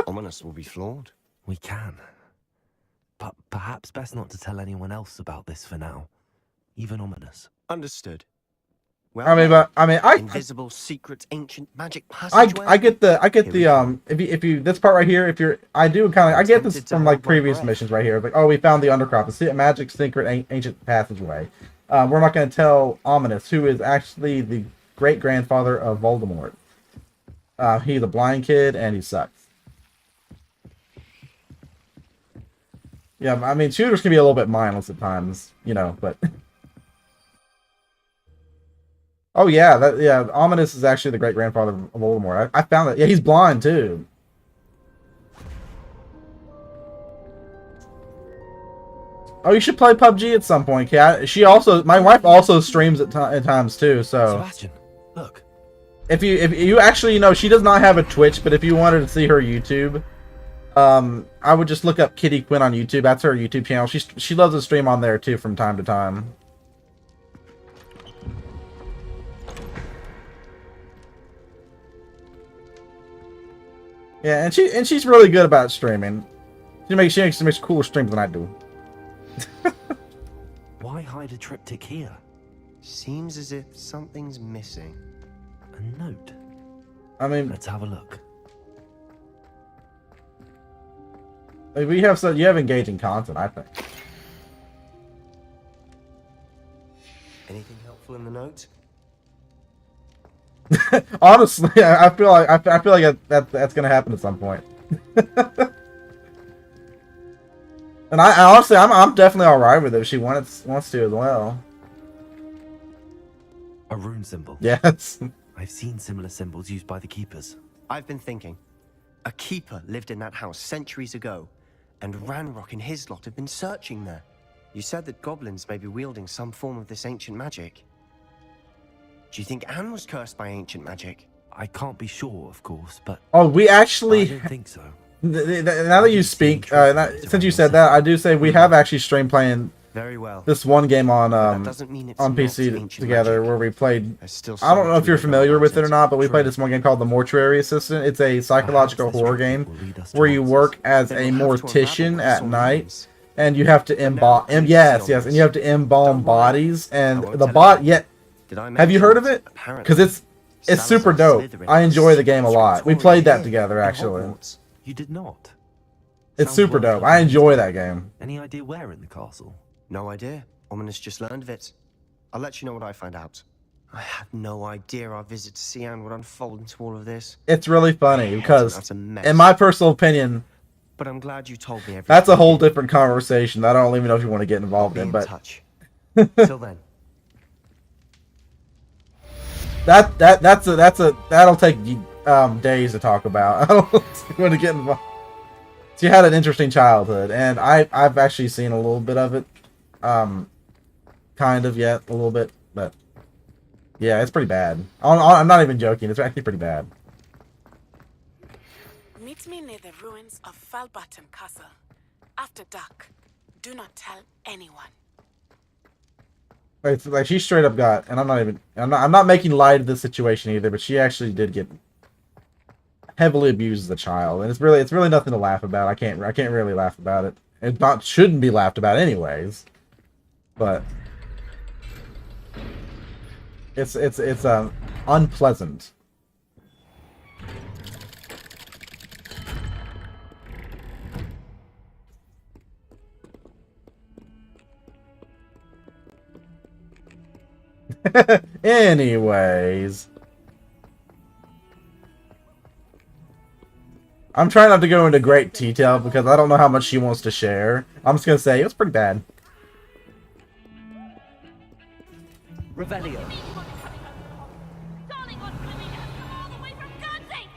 Ominous will be flawed. We can. But perhaps best not to tell anyone else about this for now. Even Ominous. Understood. Well, I invisible, secret, ancient magic passageway. I get the if you this part right here, I get this from like previous missions right here. Like, oh, we found the Undercroft, the magic, secret, ancient passageway. We're not going to tell Ominous, who is actually the great grandfather of Voldemort. He's a blind kid and he sucks. Yeah, I mean, shooters can be a little bit mindless at times, you know, but... Oh, yeah, Ominous is actually the great-grandfather of Voldemort. I found that. Yeah, he's blind, too. Oh, you should play PUBG at some point, Kat. My wife also streams at times, too, so... Sebastian, look. If you actually, you know, she does not have a Twitch, but if you wanted to see her YouTube... I would just look up Kitty Quinn on YouTube. That's her YouTube channel. She loves to stream on there too from time to time. Yeah, and she's really good about streaming. She makes cooler streams than I do. Why hide a triptych here? Seems as if something's missing. A note. I mean, Let's have a look. like, you have engaging content, I think. Anything helpful in the note? Honestly, I feel like that's gonna happen at some point. And I honestly, I'm definitely all right with it if she wants to as well. A rune symbol. Yes. I've seen similar symbols used by the keepers. I've been thinking. A keeper lived in that house centuries ago, and Ranrock and his lot have been searching there. You said that goblins may be wielding some form of this ancient magic. Do you think Anne was cursed by ancient magic? I can't be sure, of course, but Oh, we actually. I don't think so. Now that you speak, since you said that, I do say we have actually streamed playing Very well. this one game on That doesn't mean it's on not PC ancient together magic. where we played. There's still I don't know so if you're much to familiar know with it or about not, but we True. played this one game called The Mortuary Assistant. It's a psychological Perhaps this horror triptych game will lead us to where you answers. work as Then a we'll have to mortician unravel what at this all night. means. And you have to embalm. now, Yes, please, yes, and you have to embalm Don't worry. bodies. And I won't the tell bot. anyone. Yet, Did I have you mention heard of it? Apparently, Because it's super dope. Slytherin I enjoy is the game a secret lot. We Victorian played that here together in actually. Hogwarts. You did not. It's Sounds super well dope. done. I enjoy that game. Any idea where in the castle? No idea. Ominous just learned of it. I'll let you know what I find out. I had no idea our visit to Sian would unfold into all of this. It's really funny because, That's a mess. in my personal opinion, But I'm glad you told me everything. that's a whole different conversation that I don't even know if you want to get involved Be in. in But touch. Till then. that'll take days to talk about. I don't want to get involved. She had an interesting childhood, and I've actually seen a little bit of it, kind of yet a little bit, but yeah, it's pretty bad. I'm not even joking. It's actually pretty bad. Meet me near the ruins of Falbottom Castle. After dark. Do not tell anyone. Like she straight up got, and I'm not making light of the situation either, but she actually did get heavily abused as a child, and it's really nothing to laugh about. I can't really laugh about it. It shouldn't be laughed about anyways, but it's unpleasant. Anyways, I'm trying not to go into great detail because I don't know how much she wants to share. I'm just gonna say it was pretty bad. Revelio. Darling, what's coming out from all the way from Guernsey?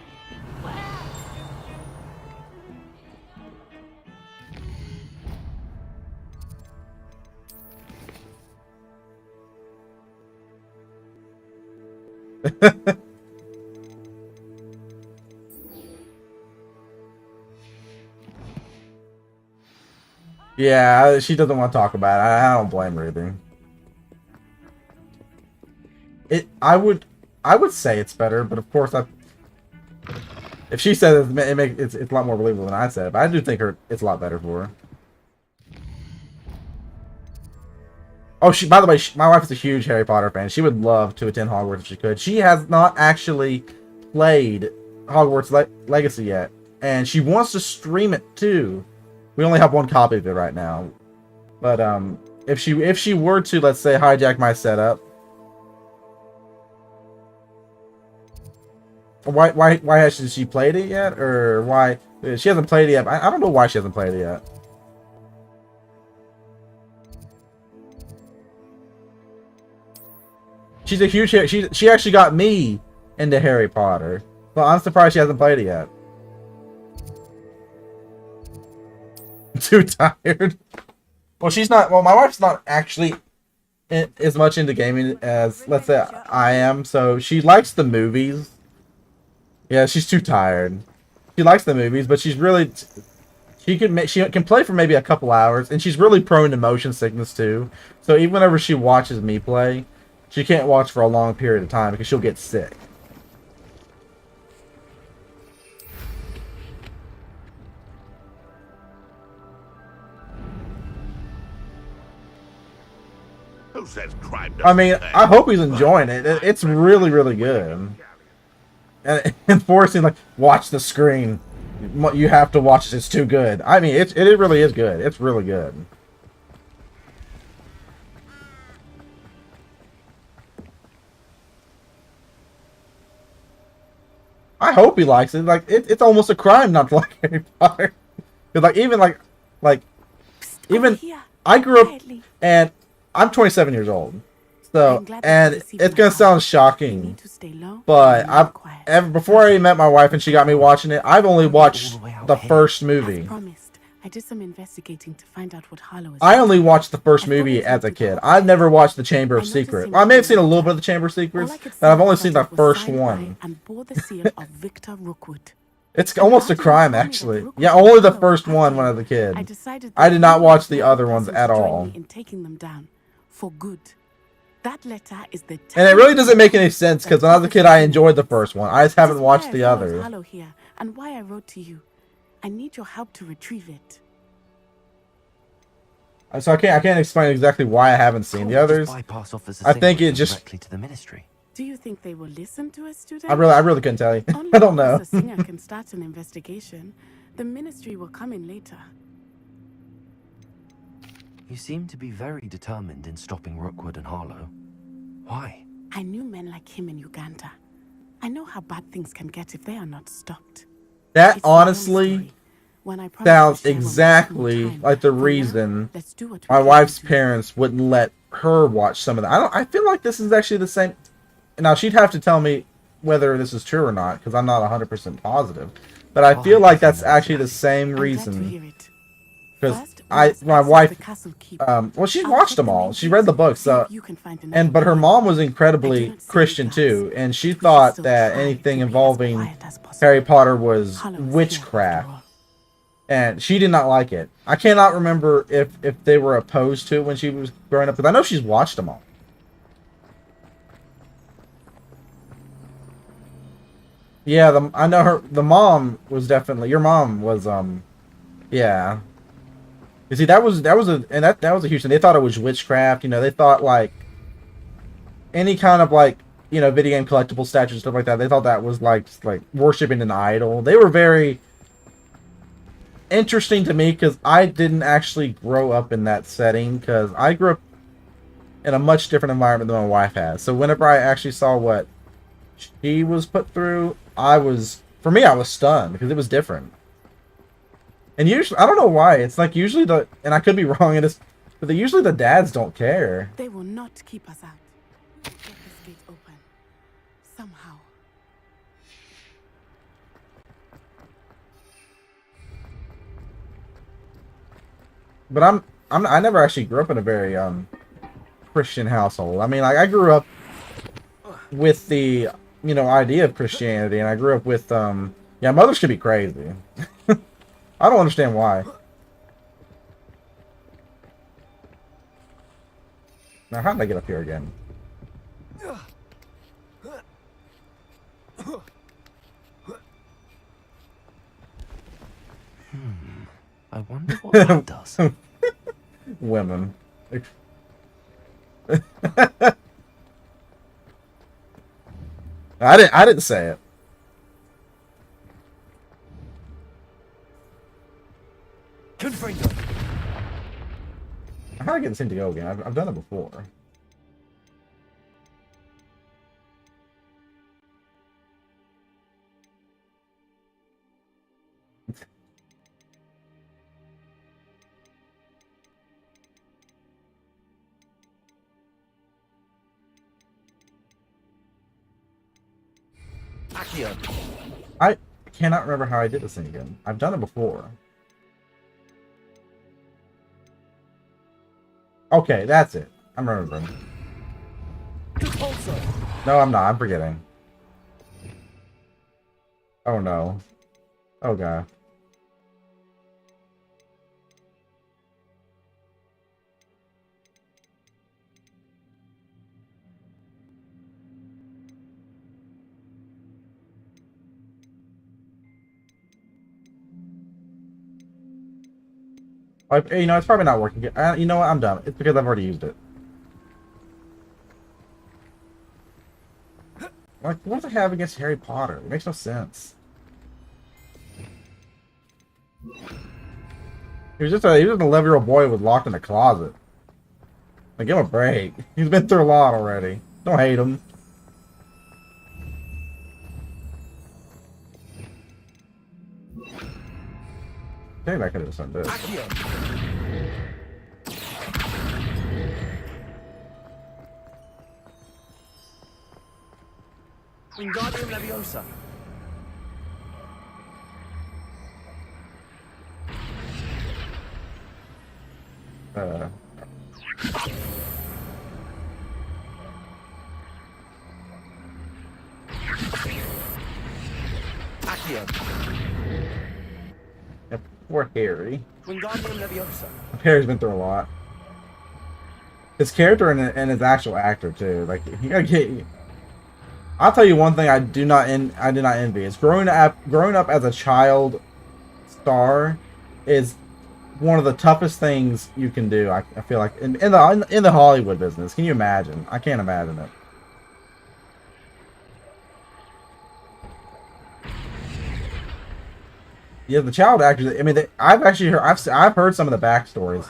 Yeah, she doesn't want to talk about it. I don't blame her either. I would say it's better, but of course if she says it's a lot more believable than I said. But I do think it's a lot better for her. Oh, by the way, my wife is a huge Harry Potter fan. She would love to attend Hogwarts if she could. She has not actually played Hogwarts Legacy yet, and she wants to stream it too. We only have one copy of it right now, but if she were to, let's say, hijack my setup, why hasn't she played it yet, or why she hasn't played it yet? I don't know why she hasn't played it yet. She's a huge. She actually got me into Harry Potter, but I'm surprised she hasn't played it yet. Too tired. Well, she's not. Well, my wife's not actually as much into gaming as, let's say, I am. So she likes the movies. Yeah, she's too tired. She likes the movies, but she's really. She can play for maybe a couple hours, and she's really prone to motion sickness too. So even whenever she watches me play, she can't watch for a long period of time because she'll get sick. Who says crime I doesn't mean, pay? I hope he's enjoying it. It's really, really good. And enforcing like, watch the screen. You have to watch it. It's too good. I mean, it really is good. It's really good. I hope he likes it. Like, it's almost a crime not to like Harry Potter. Because like even I grew up, and I'm 27 years old. So, and it's gonna sound shocking, but before I met my wife and she got me watching it, I've only watched the first movie. I did some investigating to find out what Harlow is. I only watched the first movie as a kid. I've never watched The Chamber of Secrets. Well, I may have seen a little bit of The Chamber of Secrets, but I've only seen the first one. And bore the seal of Victor Rookwood. It's almost a crime, actually. Yeah, only the first one when I was a kid. I did not watch the other ones at all. In taking them down for good. That letter is the And it really doesn't make any sense because when I was a kid, I enjoyed the first one. I just haven't watched the others. Harlow here, and why I wrote to you. I need your help to retrieve it. So I can't explain exactly why I haven't seen the others. I think it just directly to the ministry. Do you think they will listen to a student? I really couldn't tell you. I don't know. Only Singer can start an investigation. The ministry will come in later. You seem to be very determined in stopping Rookwood and Harlow. Why? I knew men like him in Uganda. I know how bad things can get if they are not stopped. That honestly sounds exactly like the reason my wife's parents wouldn't let her watch some of that. I feel like this is actually the same. Now, she'd have to tell me whether this is true or not, because I'm not 100% positive. But I feel like that's actually the same reason. Because my wife, well, she watched them all. She read the books, but her mom was incredibly Christian too, and she thought that anything involving Harry Potter was witchcraft, and she did not like it. I cannot remember if they were opposed to it when she was growing up, because I know she's watched them all. Yeah, I know the mom was definitely, your mom was, yeah. You see, that was a huge thing. They thought it was witchcraft, you know, they thought, like, any kind of, like, you know, video game collectible statues and stuff like that, they thought that was, like worshipping an idol. They were very interesting to me, because I didn't actually grow up in that setting, because I grew up in a much different environment than my wife has. So whenever I actually saw what she was put through, for me, I was stunned, because it was different. And usually, I don't know why, it's like usually and I could be wrong, but usually the dads don't care. They will not keep us out. Get this gate open. Somehow. But I never actually grew up in a very Christian household. I mean, like, I grew up with the, you know, idea of Christianity, and I grew up with yeah, mothers should be crazy. I don't understand why. Now, how did I get up here again? I wonder what that does. Women. I didn't say it. How do I get this thing to go again? I've done it before. I cannot remember how I did this thing again. I've done it before. Okay, that's it. I'm remembering. No, I'm not. I'm forgetting. Oh no. Oh god. You know, it's probably not working. You know what? I'm done. It's because I've already used it. Like, what do they have against Harry Potter? It makes no sense. He was just a 11-year-old boy who was locked in a closet. Like, give him a break. He's been through a lot already. Don't hate him. I think that could have done this. Wingardium Leviosa. Yeah, poor Harry. Wingardium Leviosa. Harry's been through a lot. His character and his actual actor too. Like, you gotta get. I'll tell you one thing I did not envy is growing up as a child star is one of the toughest things you can do. I feel like in the Hollywood business. Can you imagine? I can't imagine it. Yeah, the child actors. I mean, I've heard some of the backstories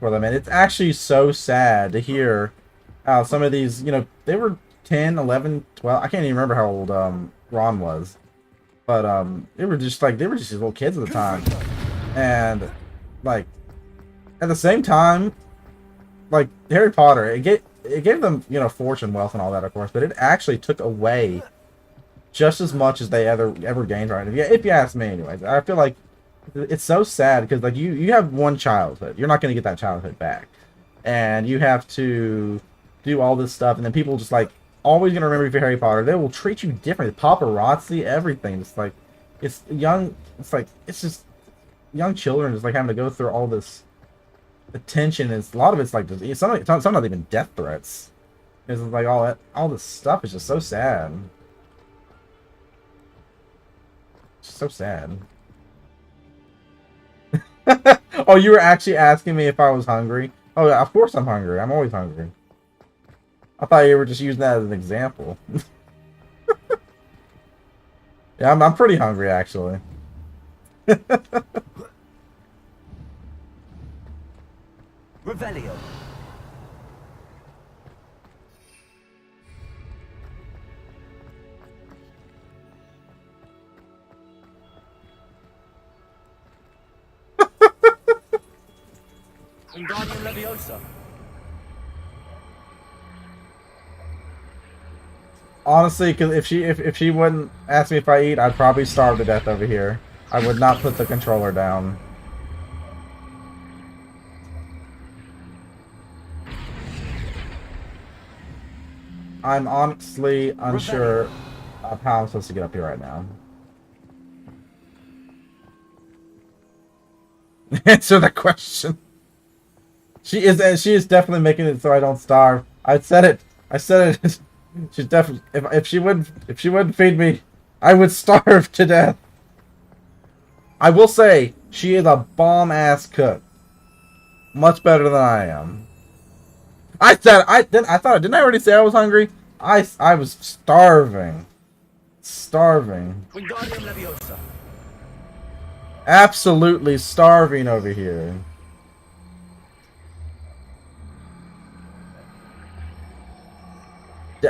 for them, and it's actually so sad to hear how some of these, they were 10, 11, 12. I can't even remember how old Ron was, but they were just little kids at the time, and like at the same time, like Harry Potter, it gave them fortune, wealth, and all that, of course, but it actually took away just as much as they ever gained. Right? If you ask me, anyways, I feel like it's so sad because like you have one childhood, you're not going to get that childhood back, and you have to do all this stuff, and then people just like always going to remember you for Harry Potter. They will treat you differently, paparazzi, everything. It's like it's just young children just like having to go through all this attention. A lot of it's like some not even death threats. It's like all this stuff is just so sad. So sad. Oh, you were actually asking me if I was hungry? Oh, yeah, of course I'm hungry. I'm always hungry. I thought you were just using that as an example. Yeah, I'm pretty hungry, actually. Revelio. Wingardium Leviosa. Honestly, because if she wouldn't ask me if I eat, I'd probably starve to death over here. I would not put the controller down. I'm honestly unsure of how I'm supposed to get up here right now. Answer the question. She is definitely making it so I don't starve. I said it. She's definitely if she wouldn't feed me, I would starve to death. I will say she is a bomb ass cook. Much better than I am. Didn't I already say I was hungry? I was starving. Starving. Wingardium Leviosa. Absolutely starving over here.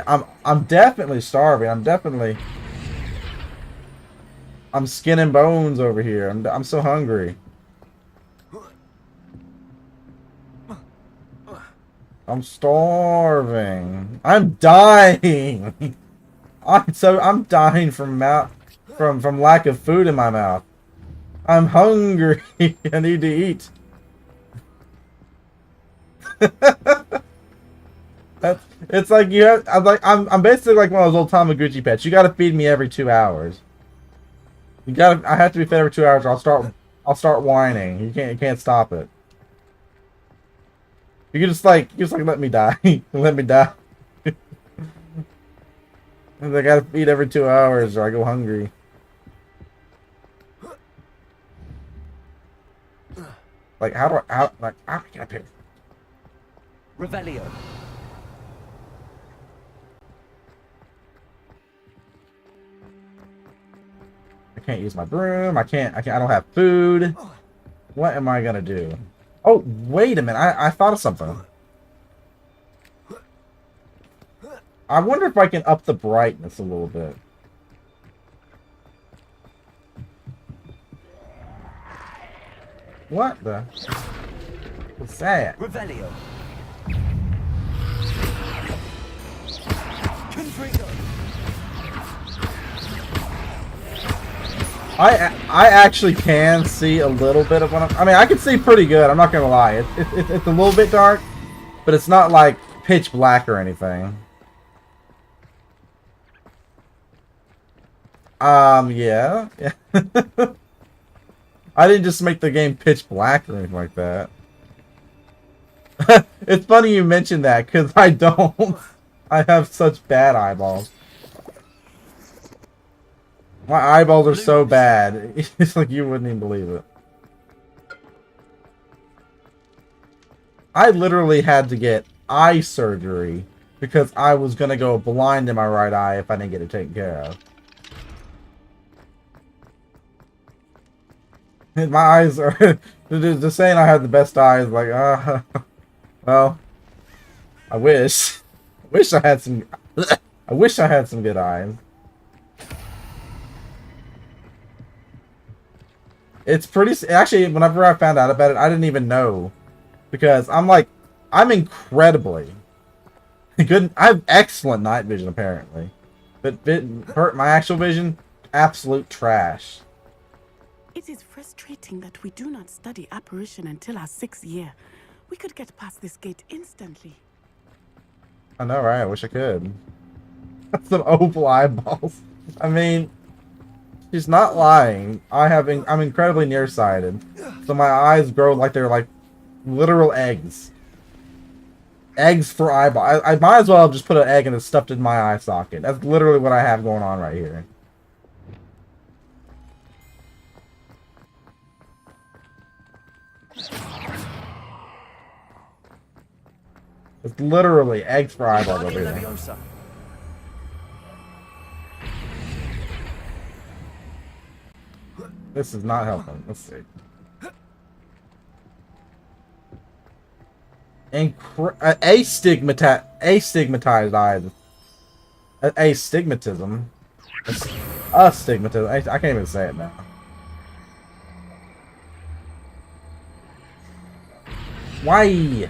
I'm definitely starving. I'm skin and bones over here. I'm so hungry. I'm starving. I'm dying. I'm dying from lack of food in my mouth. I'm hungry. I need to eat. It's like I'm basically like one of those old Tamagotchi pets. You gotta feed me every 2 hours. I have to be fed every 2 hours or I'll start whining. You can't stop it. You just like let me die. Let me die. I gotta eat every 2 hours or I go hungry. Like how do I get up here? Revelio. I can't use my broom. I don't have food. What am I gonna do? Oh, wait a minute. I thought of something. I wonder if I can up the brightness a little bit. What the? What's that? Revelio. I actually can see a little bit of what I mean, I can see pretty good. I'm not gonna lie. It's a little bit dark, but it's not like pitch black or anything. Yeah. I didn't just make the game pitch black or anything like that. It's funny you mentioned that, because I don't. I have such bad eyeballs. My eyeballs are so bad. It's like you wouldn't even believe it. I literally had to get eye surgery because I was going to go blind in my right eye if I didn't get it taken care of. My eyes are... Just saying I have the best eyes, like, well, I wish. I wish I had some... I wish I had some good eyes. It's pretty... Actually, whenever I found out about it, I didn't even know. Because I'm like... I'm incredibly good... I have excellent night vision, apparently. But my actual vision, absolute trash. It is frustrating that we do not study apparition until our 6th year. We could get past this gate instantly. I know, right? I wish I could. Some oval eyeballs. I mean, she's not lying. I'm incredibly nearsighted, so my eyes grow like they're like literal eggs. Eggs for eyeball. I might as well have just put an egg and it's stuffed in my eye socket. That's literally what I have going on right here. It's literally eggs for eyeballs over here. This is not helping. Let's see. Astigmatized eyes. Astigmatism. Astigmatism. I can't even say it now. Why?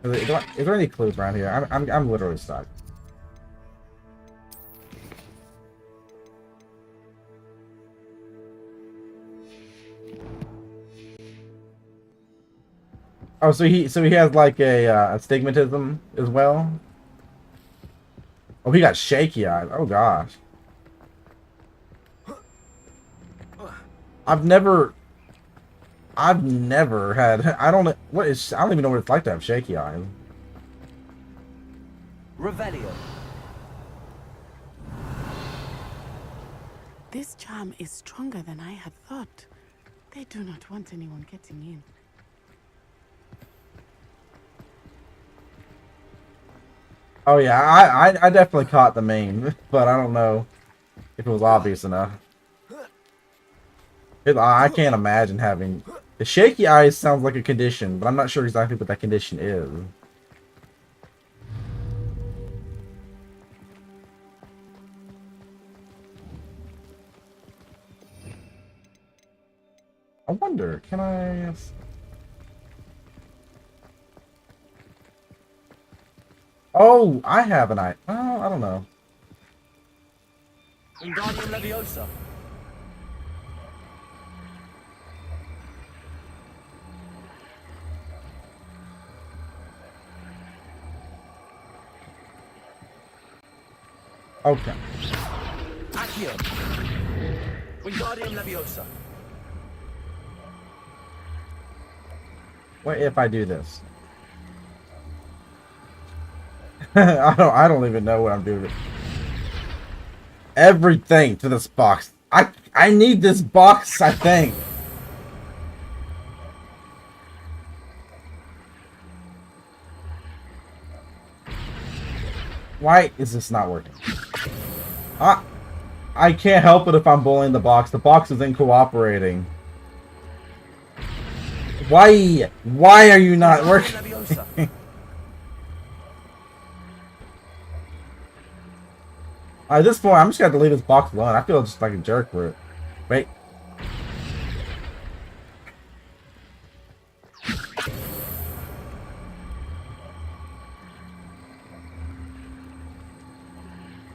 Is there any clues around here? I'm literally stuck. Oh, so he has like a astigmatism as well. Oh, he got shaky eyes. Oh gosh. I've never had. I don't even know what it's like to have shaky eyes. Revelio. This charm is stronger than I had thought. They do not want anyone getting in. Oh yeah, I definitely caught the meme, but I don't know if it was obvious enough. I can't imagine having... The shaky eyes sounds like a condition, but I'm not sure exactly what that condition is. I wonder, can I... Oh, I have an eye. Oh, I don't know. Wingardium Leviosa. Okay. Accio. Wingardium Leviosa. What if I do this? I don't even know what I'm doing. Everything to this box. I need this box, I think. Why is this not working? I can't help it if I'm bullying the box. The box isn't cooperating. Why? Why are you not working? At this point, I'm just gonna have to leave this box alone. I feel just like a jerk for it. Wait.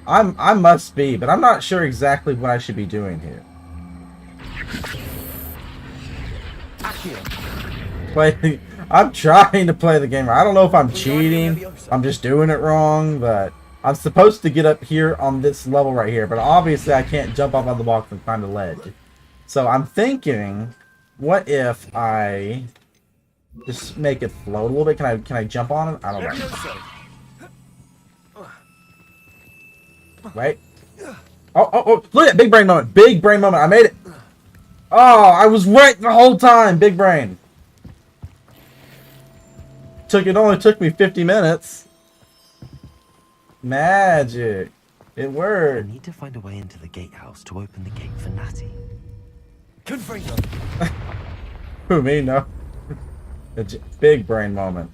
I must be, but I'm not sure exactly what I should be doing here. I'm trying to play the game. I don't know if I'm cheating. I'm just doing it wrong, but I'm supposed to get up here on this level right here, but obviously I can't jump up on the box and climb the ledge. So I'm thinking, what if I just make it float a little bit? Can I jump on it? I don't know. Wait. Oh, look at big brain moment. Big brain moment. I made it. Oh, I was right the whole time. Big brain. It only took me 50 minutes. Magic. It worked. I need to find a way into the gatehouse to open the gate for Natty. Who, me? No. Big brain moment.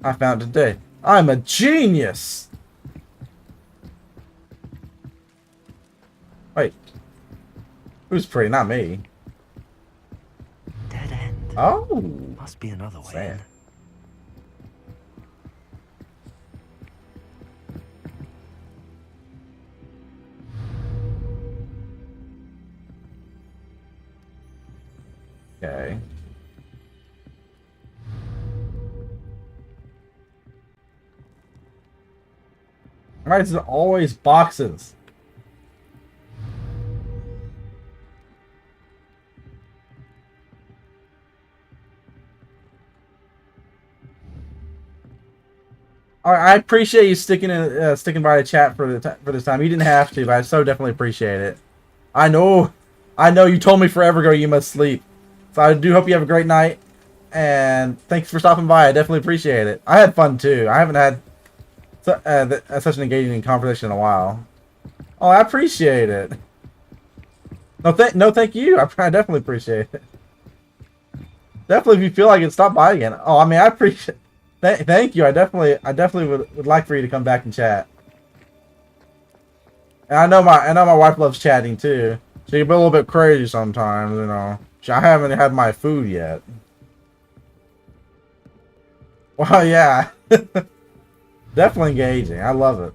I found it today. I'm a genius! Wait. Who's pretty? Not me. Dead end. Oh! Must be another way Sad. in. Okay. Why is it always boxes? I appreciate you sticking by the chat for this time. You didn't have to, but I so definitely appreciate it. I know you told me forever ago you must sleep, so I do hope you have a great night. And thanks for stopping by. I definitely appreciate it. I had fun too. I haven't had such an engaging conversation in a while. Oh, I appreciate it. No, thank you. I definitely appreciate it. Definitely, if you feel like it, stop by again. Oh, I mean, I appreciate. Thank you. I definitely would like for you to come back and chat. And I know my wife loves chatting too. She can be a little bit crazy sometimes, you know. I haven't had my food yet. Well, yeah. Definitely engaging. I love it.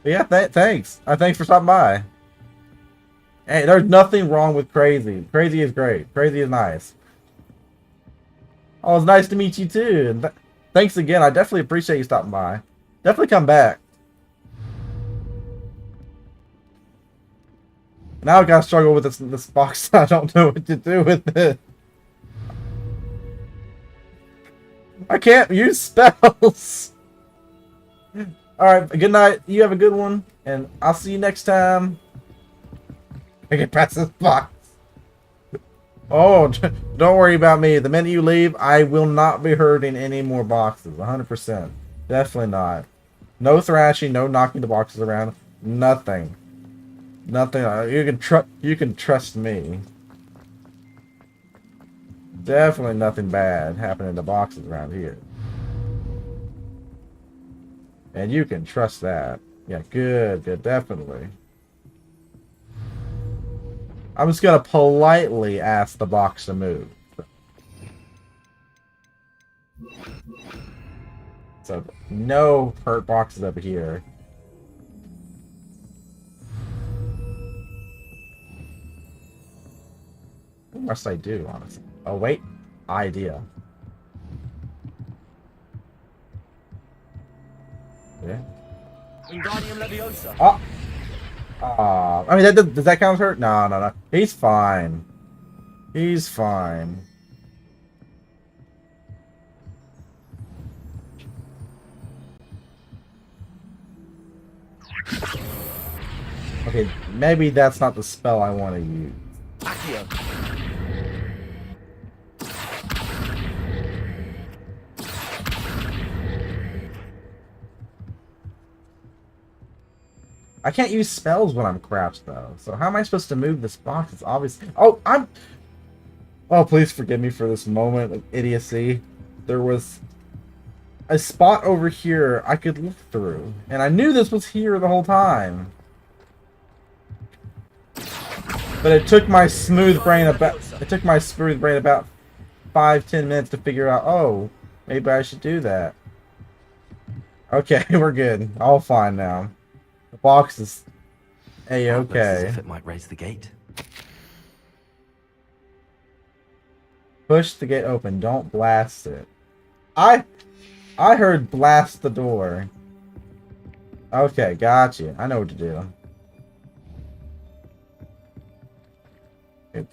But yeah, thanks. Thanks for stopping by. Hey, there's nothing wrong with crazy. Crazy is great. Crazy is nice. Oh, it's nice to meet you too. And thanks again. I definitely appreciate you stopping by. Definitely come back. Now I gotta struggle with this box. I don't know what to do with it. I can't use spells. Alright, good night. You have a good one. And I'll see you next time. I can pass this box. Oh, don't worry about me. The minute you leave, I will not be hurting any more boxes. 100%. Definitely not. No thrashing, no knocking the boxes around. Nothing. Nothing. You can trust me. Definitely nothing bad happening to boxes around here. And you can trust that. Yeah, good, definitely. I'm just gonna politely ask the box to move. So, no hurt boxes over here. What must I do, honestly? Oh, wait. Idea. Yeah. Oh! I mean, does that count as hurt? No. He's fine. He's fine. Okay, maybe that's not the spell I want to use. I can't use spells when I'm crouched, though. So how am I supposed to move this box? It's obviously... Oh, I'm... Oh, please forgive me for this moment of idiocy. There was a spot over here I could look through. And I knew this was here the whole time. But it took my smooth brain about... It took my smooth brain about 5-10 minutes to figure out, oh, maybe I should do that. Okay, we're good. All fine now. The box is A-okay. As if it might raise the gate. Push the gate open. Don't blast it. I heard blast the door. Okay, gotcha. I know what to do.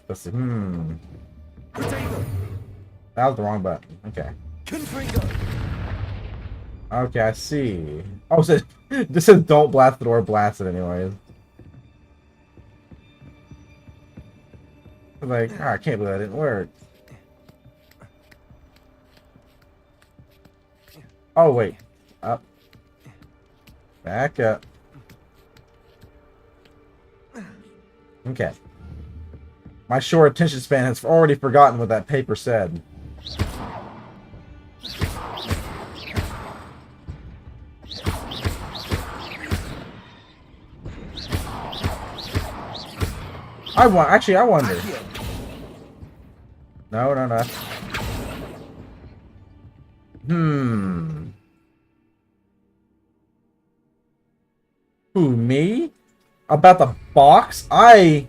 Let's see. That was the wrong button. Okay. Okay, I see. Oh, so this says don't blast the door, blast it anyways. Like, oh, I can't believe that didn't work. Oh, wait. Up. Back up. Okay. My short attention span has already forgotten what that paper said. I wonder. No. Who, me? About the box? I'm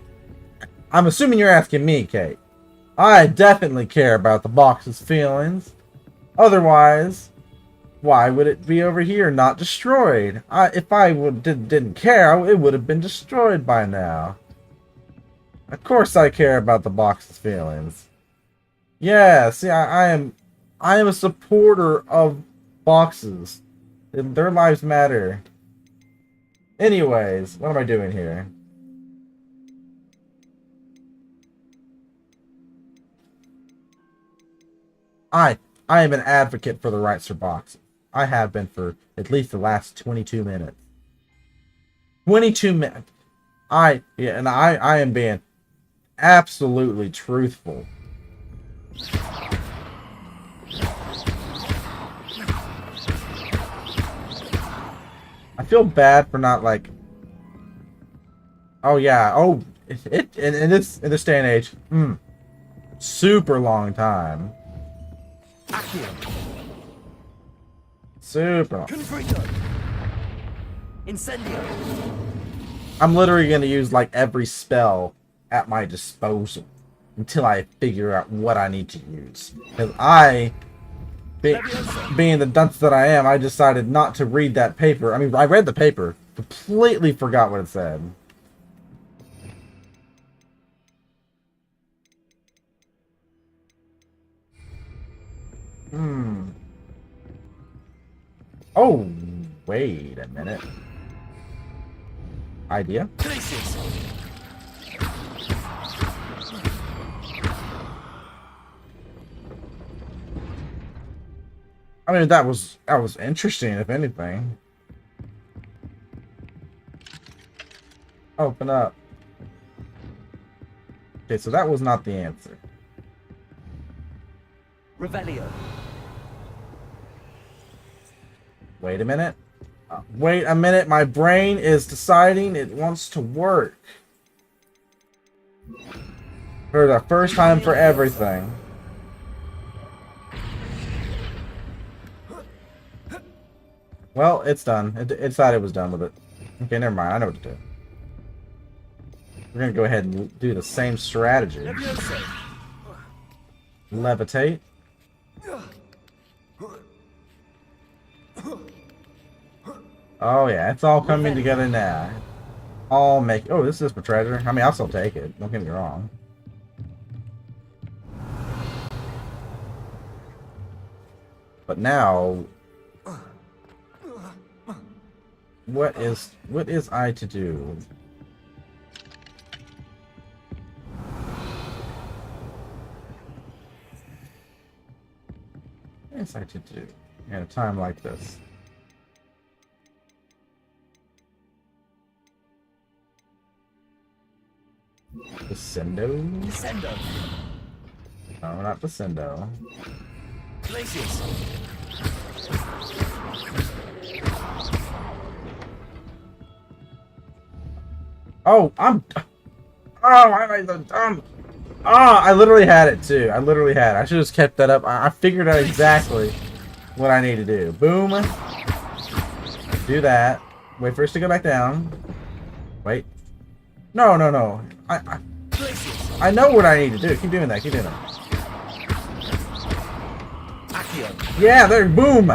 assuming you're asking me, Kate. I definitely care about the box's feelings. Otherwise, why would it be over here, not destroyed? If I didn't care, it would have been destroyed by now. Of course I care about the box's feelings. Yeah, see, I am a supporter of boxes. Their lives matter. Anyways, what am I doing here? I am an advocate for the rights for boxes. I have been for at least the last 22 minutes. 22 minutes. I am being absolutely truthful. I feel bad for not like. Oh yeah. Oh, in this day and age, super long time. Super long. I'm literally gonna use like every spell at my disposal until I figure out what I need to use. Because being the dunce that I am, I decided not to read that paper. I mean, I read the paper, completely forgot what it said. Oh, wait a minute. Idea? I mean, that was interesting, if anything. Open up. Okay, so that was not the answer. Revelio. Wait a minute. Wait a minute. My brain is deciding it wants to work. For the first time for everything. Well, it's done. It decided it was done with it. Okay, never mind. I know what to do. We're gonna go ahead and do the same strategy. Levitate. Oh yeah, it's all coming together now. All make. Oh, this is for treasure. I mean, I'll still take it. Don't get me wrong. But now, what is I to do? What is I to do in a time like this? Descendo? Descendo. No, not Descendo. Glacius. Oh, I'm. Oh, why am I so dumb? Oh, I literally had it too. I literally had it. I should have just kept that up. I figured out exactly what I need to do. Boom. Do that. Wait for us to go back down. Wait. No, no, no. I know what I need to do. Keep doing that. Keep doing that. Yeah, there. Boom.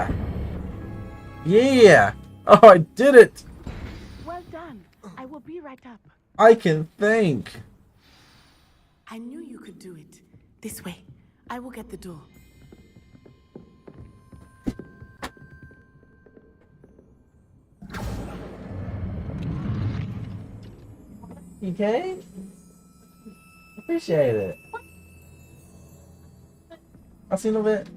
Yeah. Oh, I did it. Well done. I will be right up. I can think. I knew you could do it. This way. I will get the door. Okay. Appreciate it. I'll see you in a bit.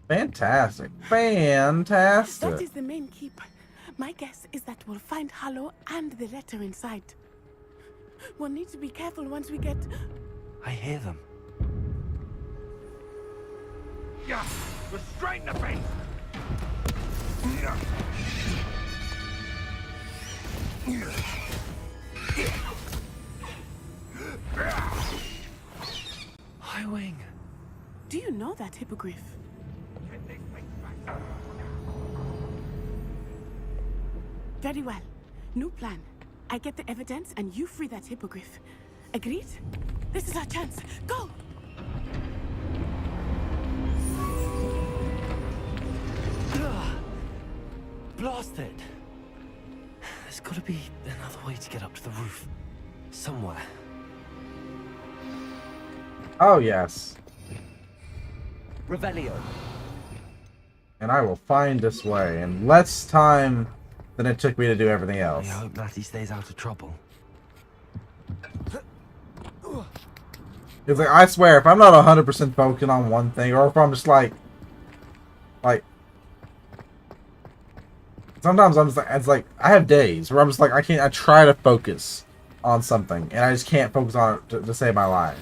Fantastic. Fantastic. That is the main keep. My guess is that we'll find Hollow and the letter inside. We'll need to be careful once we get... I hear them. Yeah, we're straight in the face. High Wing. Do you know that hippogriff? Very well. New plan. I get the evidence and you free that hippogriff. Agreed? This is our chance. Go! Blast it! There's got to be another way to get up to the roof. Somewhere. Oh, yes. Revelio. And I will find this way in less time than it took me to do everything I else. hope Matty stays out of trouble. It's like, I swear, if I'm not 100% focusing on one thing, or if I'm just like, sometimes I'm just like, it's like, I have days where I'm just like, I try to focus on something, and I just can't focus on it to save my life.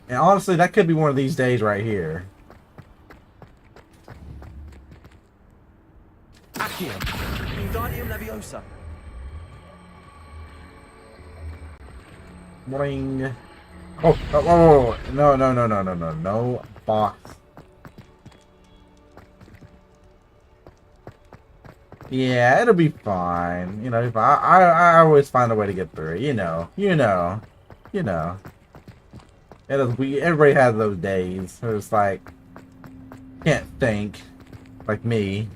And honestly, that could be one of these days right here. Accio. Wingardium Leviosa. Boing. Oh, oh, no, no, no, no, no, no, no, box. Yeah, it'll be fine. You know, if I always find a way to get through it. You know. Everybody has those days where it's like, can't think, like me.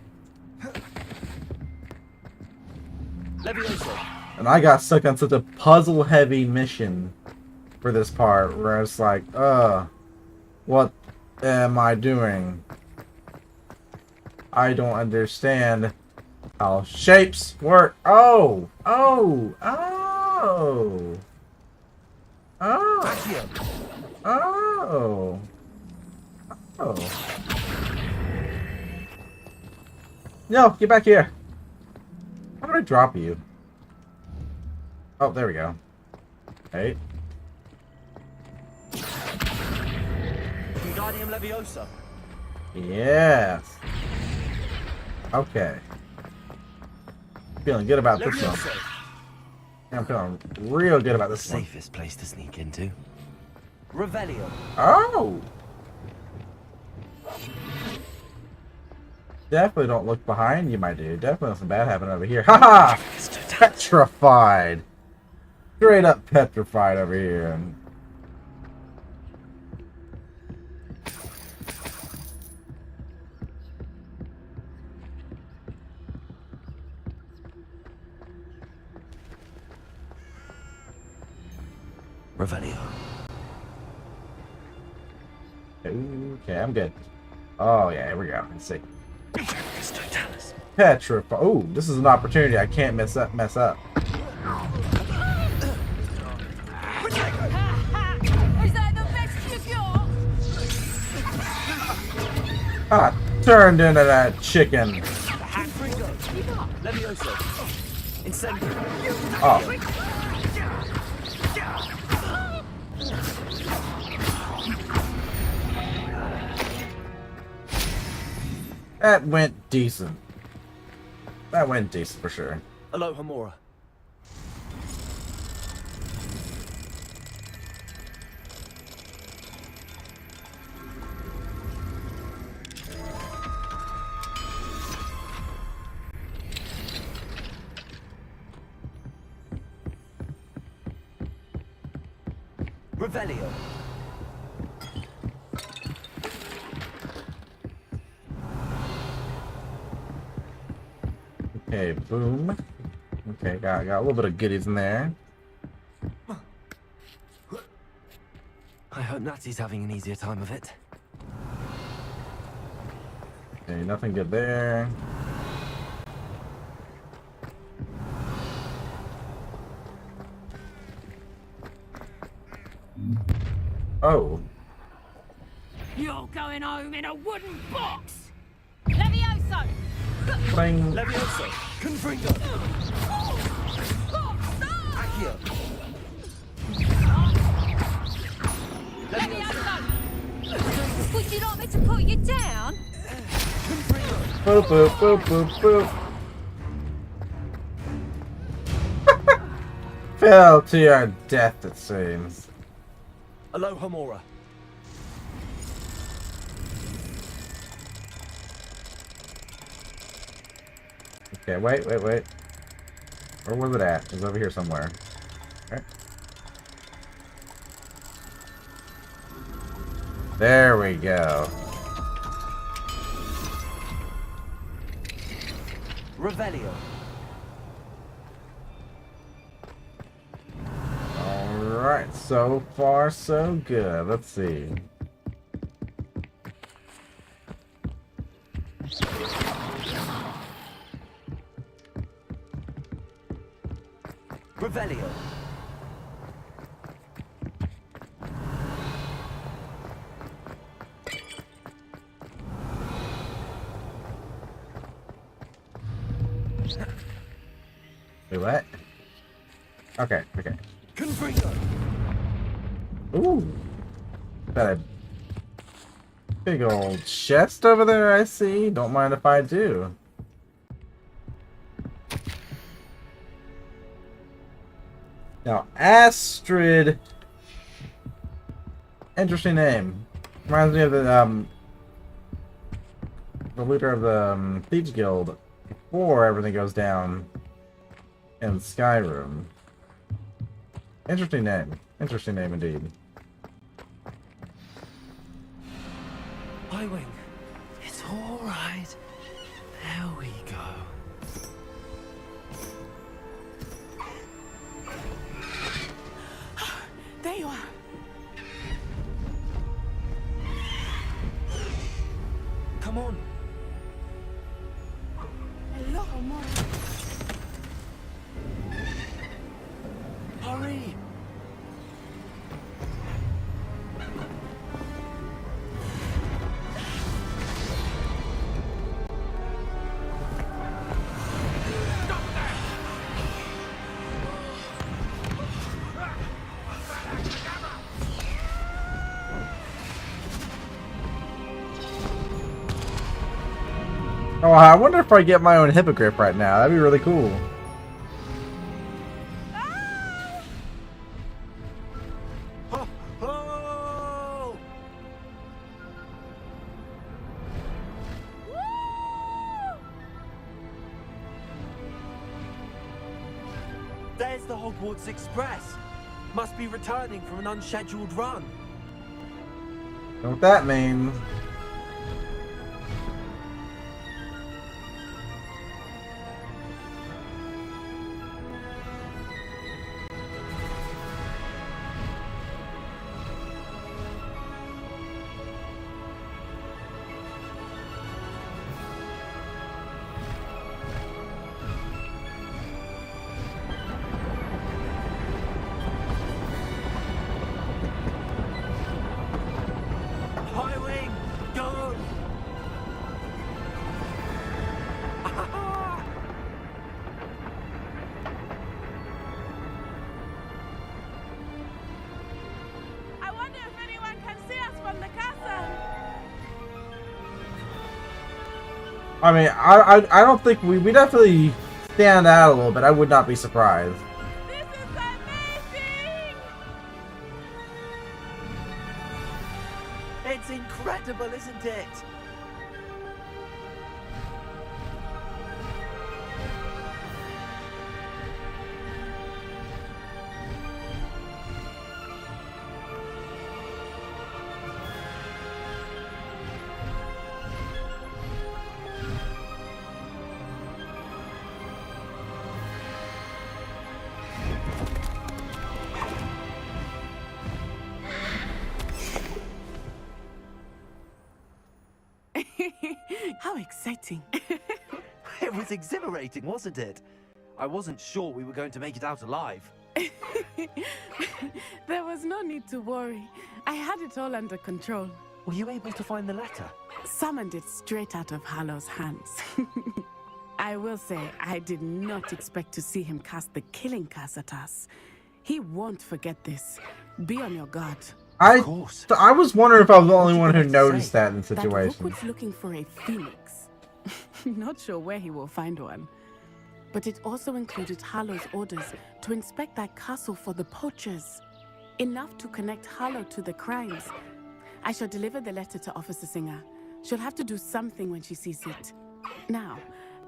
Leviosa. And I got stuck on such a puzzle-heavy mission for this part, where it's like, what am I doing? I don't understand how shapes work. Oh! Oh! Oh! Oh! Oh! Oh! No, get back here! How did I drop you? Oh, there we go. Hey. Wingardium Leviosa. Yes. Okay. Feeling good about this one. I'm feeling real good about this one. Safest place to sneak into. Revelio. Oh! Definitely don't look behind you, my dude. Definitely nothing bad happening over here. Haha! Petrified! Straight up petrified over here. Revelio. Okay, I'm good. Oh, yeah, here we go. Let's see. Petrified. Oh, this is an opportunity I can't mess up. Is that the best you've got? Ah, turned into that chicken. Oh. That went decent. That went decent for sure. Aloha Mora. Revelio. Okay, boom. Okay, got a little bit of goodies in there. I hope Natty's having an easier time of it. Okay, nothing good there. Oh. You're going home in a wooden box! Levioso! Playing. Levioso. Confringo. Accio. Levioso! Would you like me to put you down? Boop, boop, boop, boop, boop. Fell to your death, it seems. Aloha Mora. Okay, wait. Where was it at? It was over here somewhere. Okay. There we go. Revelio. Alright, so far so good. Let's see. Revelio. Wait, what? Okay. Confringo. Ooh. Got a big old chest over there, I see. Don't mind if I do. Now, Astrid. Interesting name. Reminds me of the leader of the Thieves Guild before everything goes down in Skyrim. Interesting name. Interesting name indeed. Highwing, it's all right. There we go. There you are. Come on. Hello, Mora. Hurry. Oh, I wonder if I get my own hippogriff right now. That'd be really cool. Oh! There's the Hogwarts Express. Must be returning from an unscheduled run. Know what that means? Highwing! I mean, I don't think we definitely stand out a little bit. I would not be surprised. This is amazing! It's incredible, isn't it? How exciting. It was exhilarating, wasn't it? I wasn't sure we were going to make it out alive. There was no need to worry. I had it all under control. Were you able to find the letter? Summoned it straight out of Hallow's hands. I will say, I did not expect to see him cast the killing curse at us. He won't forget this. Be on your guard. I was wondering if I was the only one who noticed that in the That situation. Rookwood's looking for a phoenix. Not sure where he will find one. But it also included Harlow's orders to inspect that castle for the poachers. Enough to connect Harlow to the crimes. I shall deliver the letter to Officer Singer. She'll have to do something when she sees it. Now,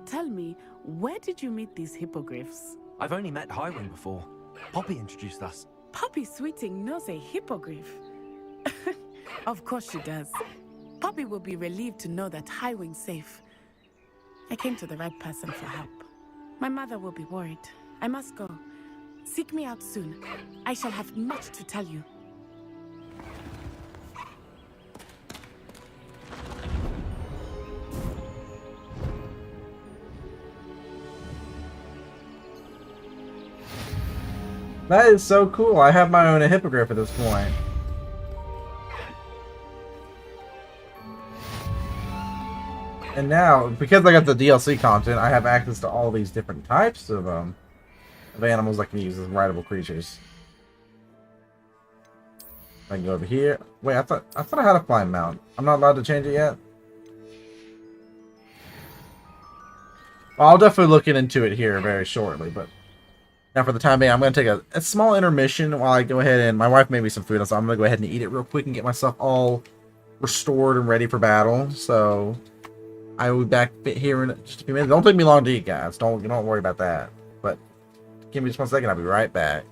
tell me, where did you meet these hippogriffs? I've only met Highwing before. Poppy introduced us. Poppy Sweeting knows a hippogriff. Of course she does. Poppy will be relieved to know that Highwing's safe. I came to the right person for help. My mother will be worried. I must go. Seek me out soon. I shall have much to tell you. That is so cool. I have my own hippogriff at this point. And now, because I got the DLC content, I have access to all these different types of animals I can use as rideable creatures. I can go over here. Wait, I thought I had a flying mount. I'm not allowed to change it yet. Well, I'll definitely look into it here very shortly, but now for the time being, I'm going to take a small intermission while I go ahead and my wife made me some food, so I'm going to go ahead and eat it real quick and get myself all restored and ready for battle. So I will be back here in just a few minutes. Don't take me long to eat, guys. Don't worry about that. But give me just 1 second. I'll be right back.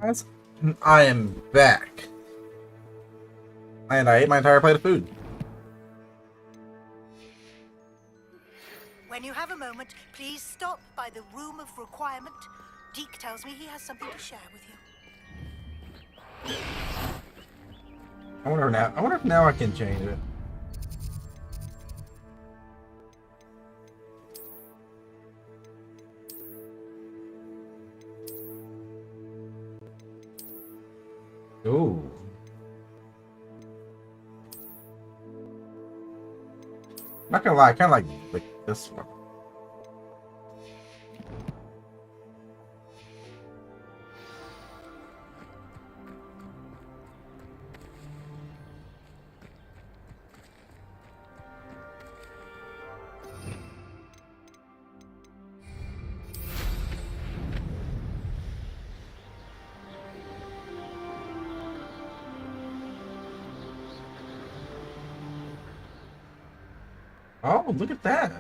Guys, I am back. And I ate my entire plate of food. When you have a moment, please stop by the room of requirement. Deke tells me he has something to share with you. I wonder if now I can change it. Ooh. Not gonna lie, I kinda like this one. Oh, look at that.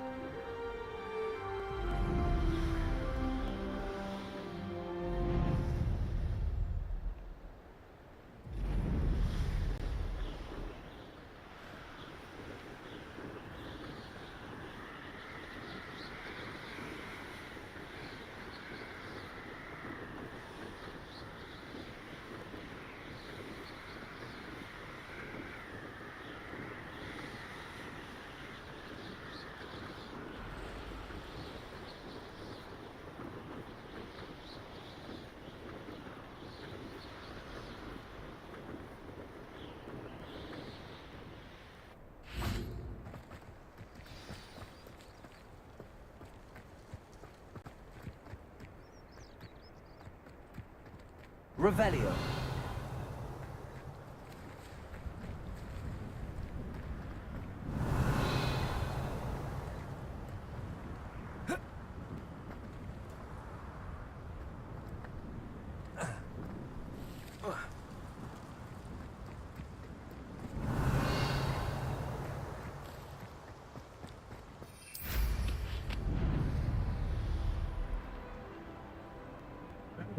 Revelio.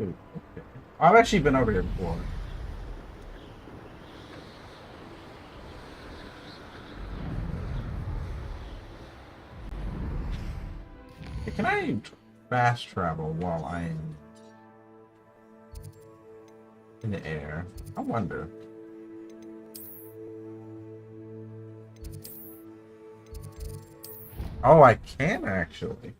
Ooh, okay. I've actually been over here before. Can I fast travel while I'm in the air? I wonder. Oh, I can actually.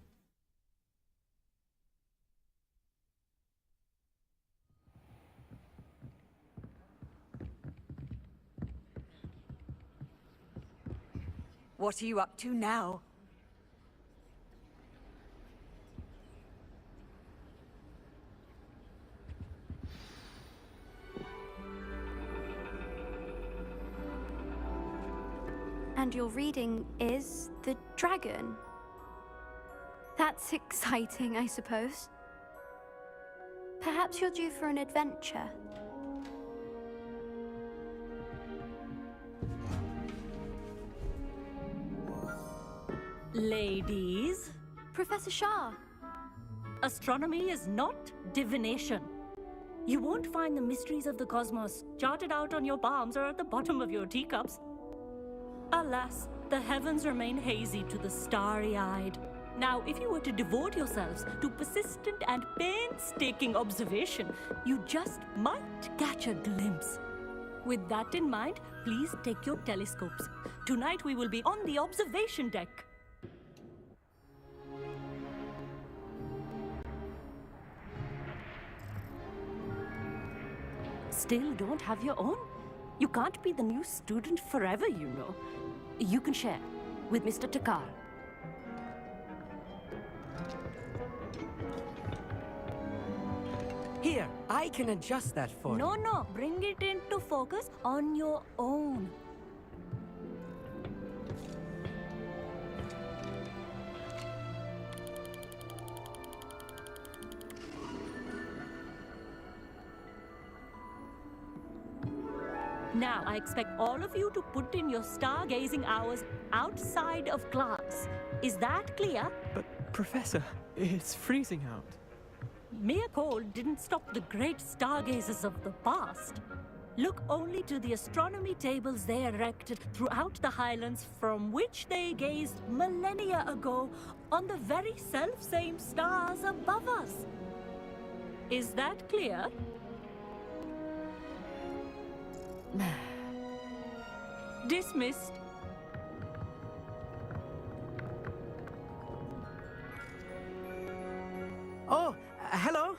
What are you up to now? And your reading is the dragon. That's exciting, I suppose. Perhaps you're due for an adventure. Ladies, Professor Shah. astronomy is not divination. You won't find the mysteries of the cosmos charted out on your palms or at the bottom of your teacups. Alas, the heavens remain hazy to the starry-eyed. Now, if you were to devote yourselves to persistent and painstaking observation, you just might catch a glimpse. With that in mind, please take your telescopes. Tonight we will be on the observation deck. Still don't have your own? You can't be the new student forever, you know. You can share with Mr. Takar. Here, I can adjust that for you. No, bring it into focus on your own. Now, I expect all of you to put in your stargazing hours outside of class. Is that clear? But, Professor, it's freezing out. Mere cold didn't stop the great stargazers of the past. Look only to the astronomy tables they erected throughout the Highlands, from which they gazed millennia ago on the very self-same stars above us. Is that clear? Dismissed. Oh, hello.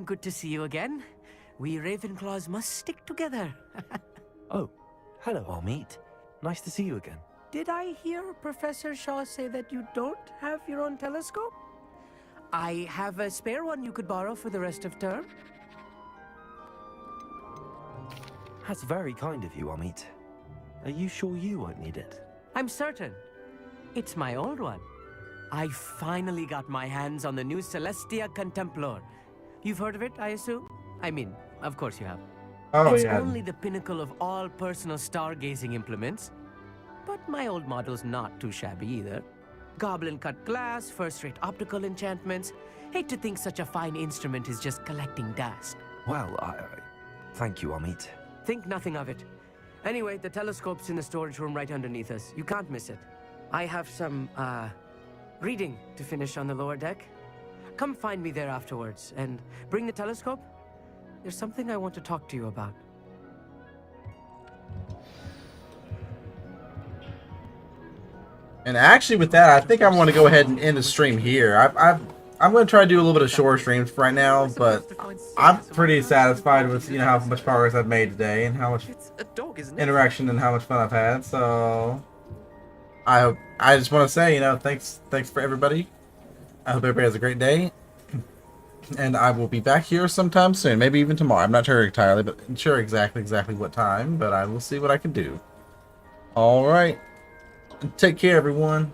Good to see you again. We Ravenclaws must stick together. Oh, hello, Amit. Nice to see you again. Did I hear Professor Shaw say that you don't have your own telescope? I have a spare one you could borrow for the rest of term. That's very kind of you, Amit. Are you sure you won't need it? I'm certain. It's my old one. I finally got my hands on the new Celestia Contemplar. You've heard of it, I assume? I mean, of course you have. Oh, it's yeah. only the pinnacle of all personal stargazing implements. But my old model's not too shabby either. Goblin-cut glass, first-rate optical enchantments. Hate to think such a fine instrument is just collecting dust. Well, thank you, Amit. Think nothing of it. Anyway, the telescope's in the storage room right underneath us. You can't miss it. I have some, reading to finish on the lower deck. Come find me there afterwards, and bring the telescope. There's something I want to talk to you about. And actually, with that, I think I want to go ahead and end the stream here. I'm going to try to do a little bit of shorter streams right now, but I'm pretty satisfied with how much progress I've made today and how much interaction and how much fun I've had. So I just want to say, thanks for everybody. I hope everybody has a great day, and I will be back here sometime soon, maybe even tomorrow. I'm not sure entirely, but sure exactly what time. But I will see what I can do. All right, take care, everyone.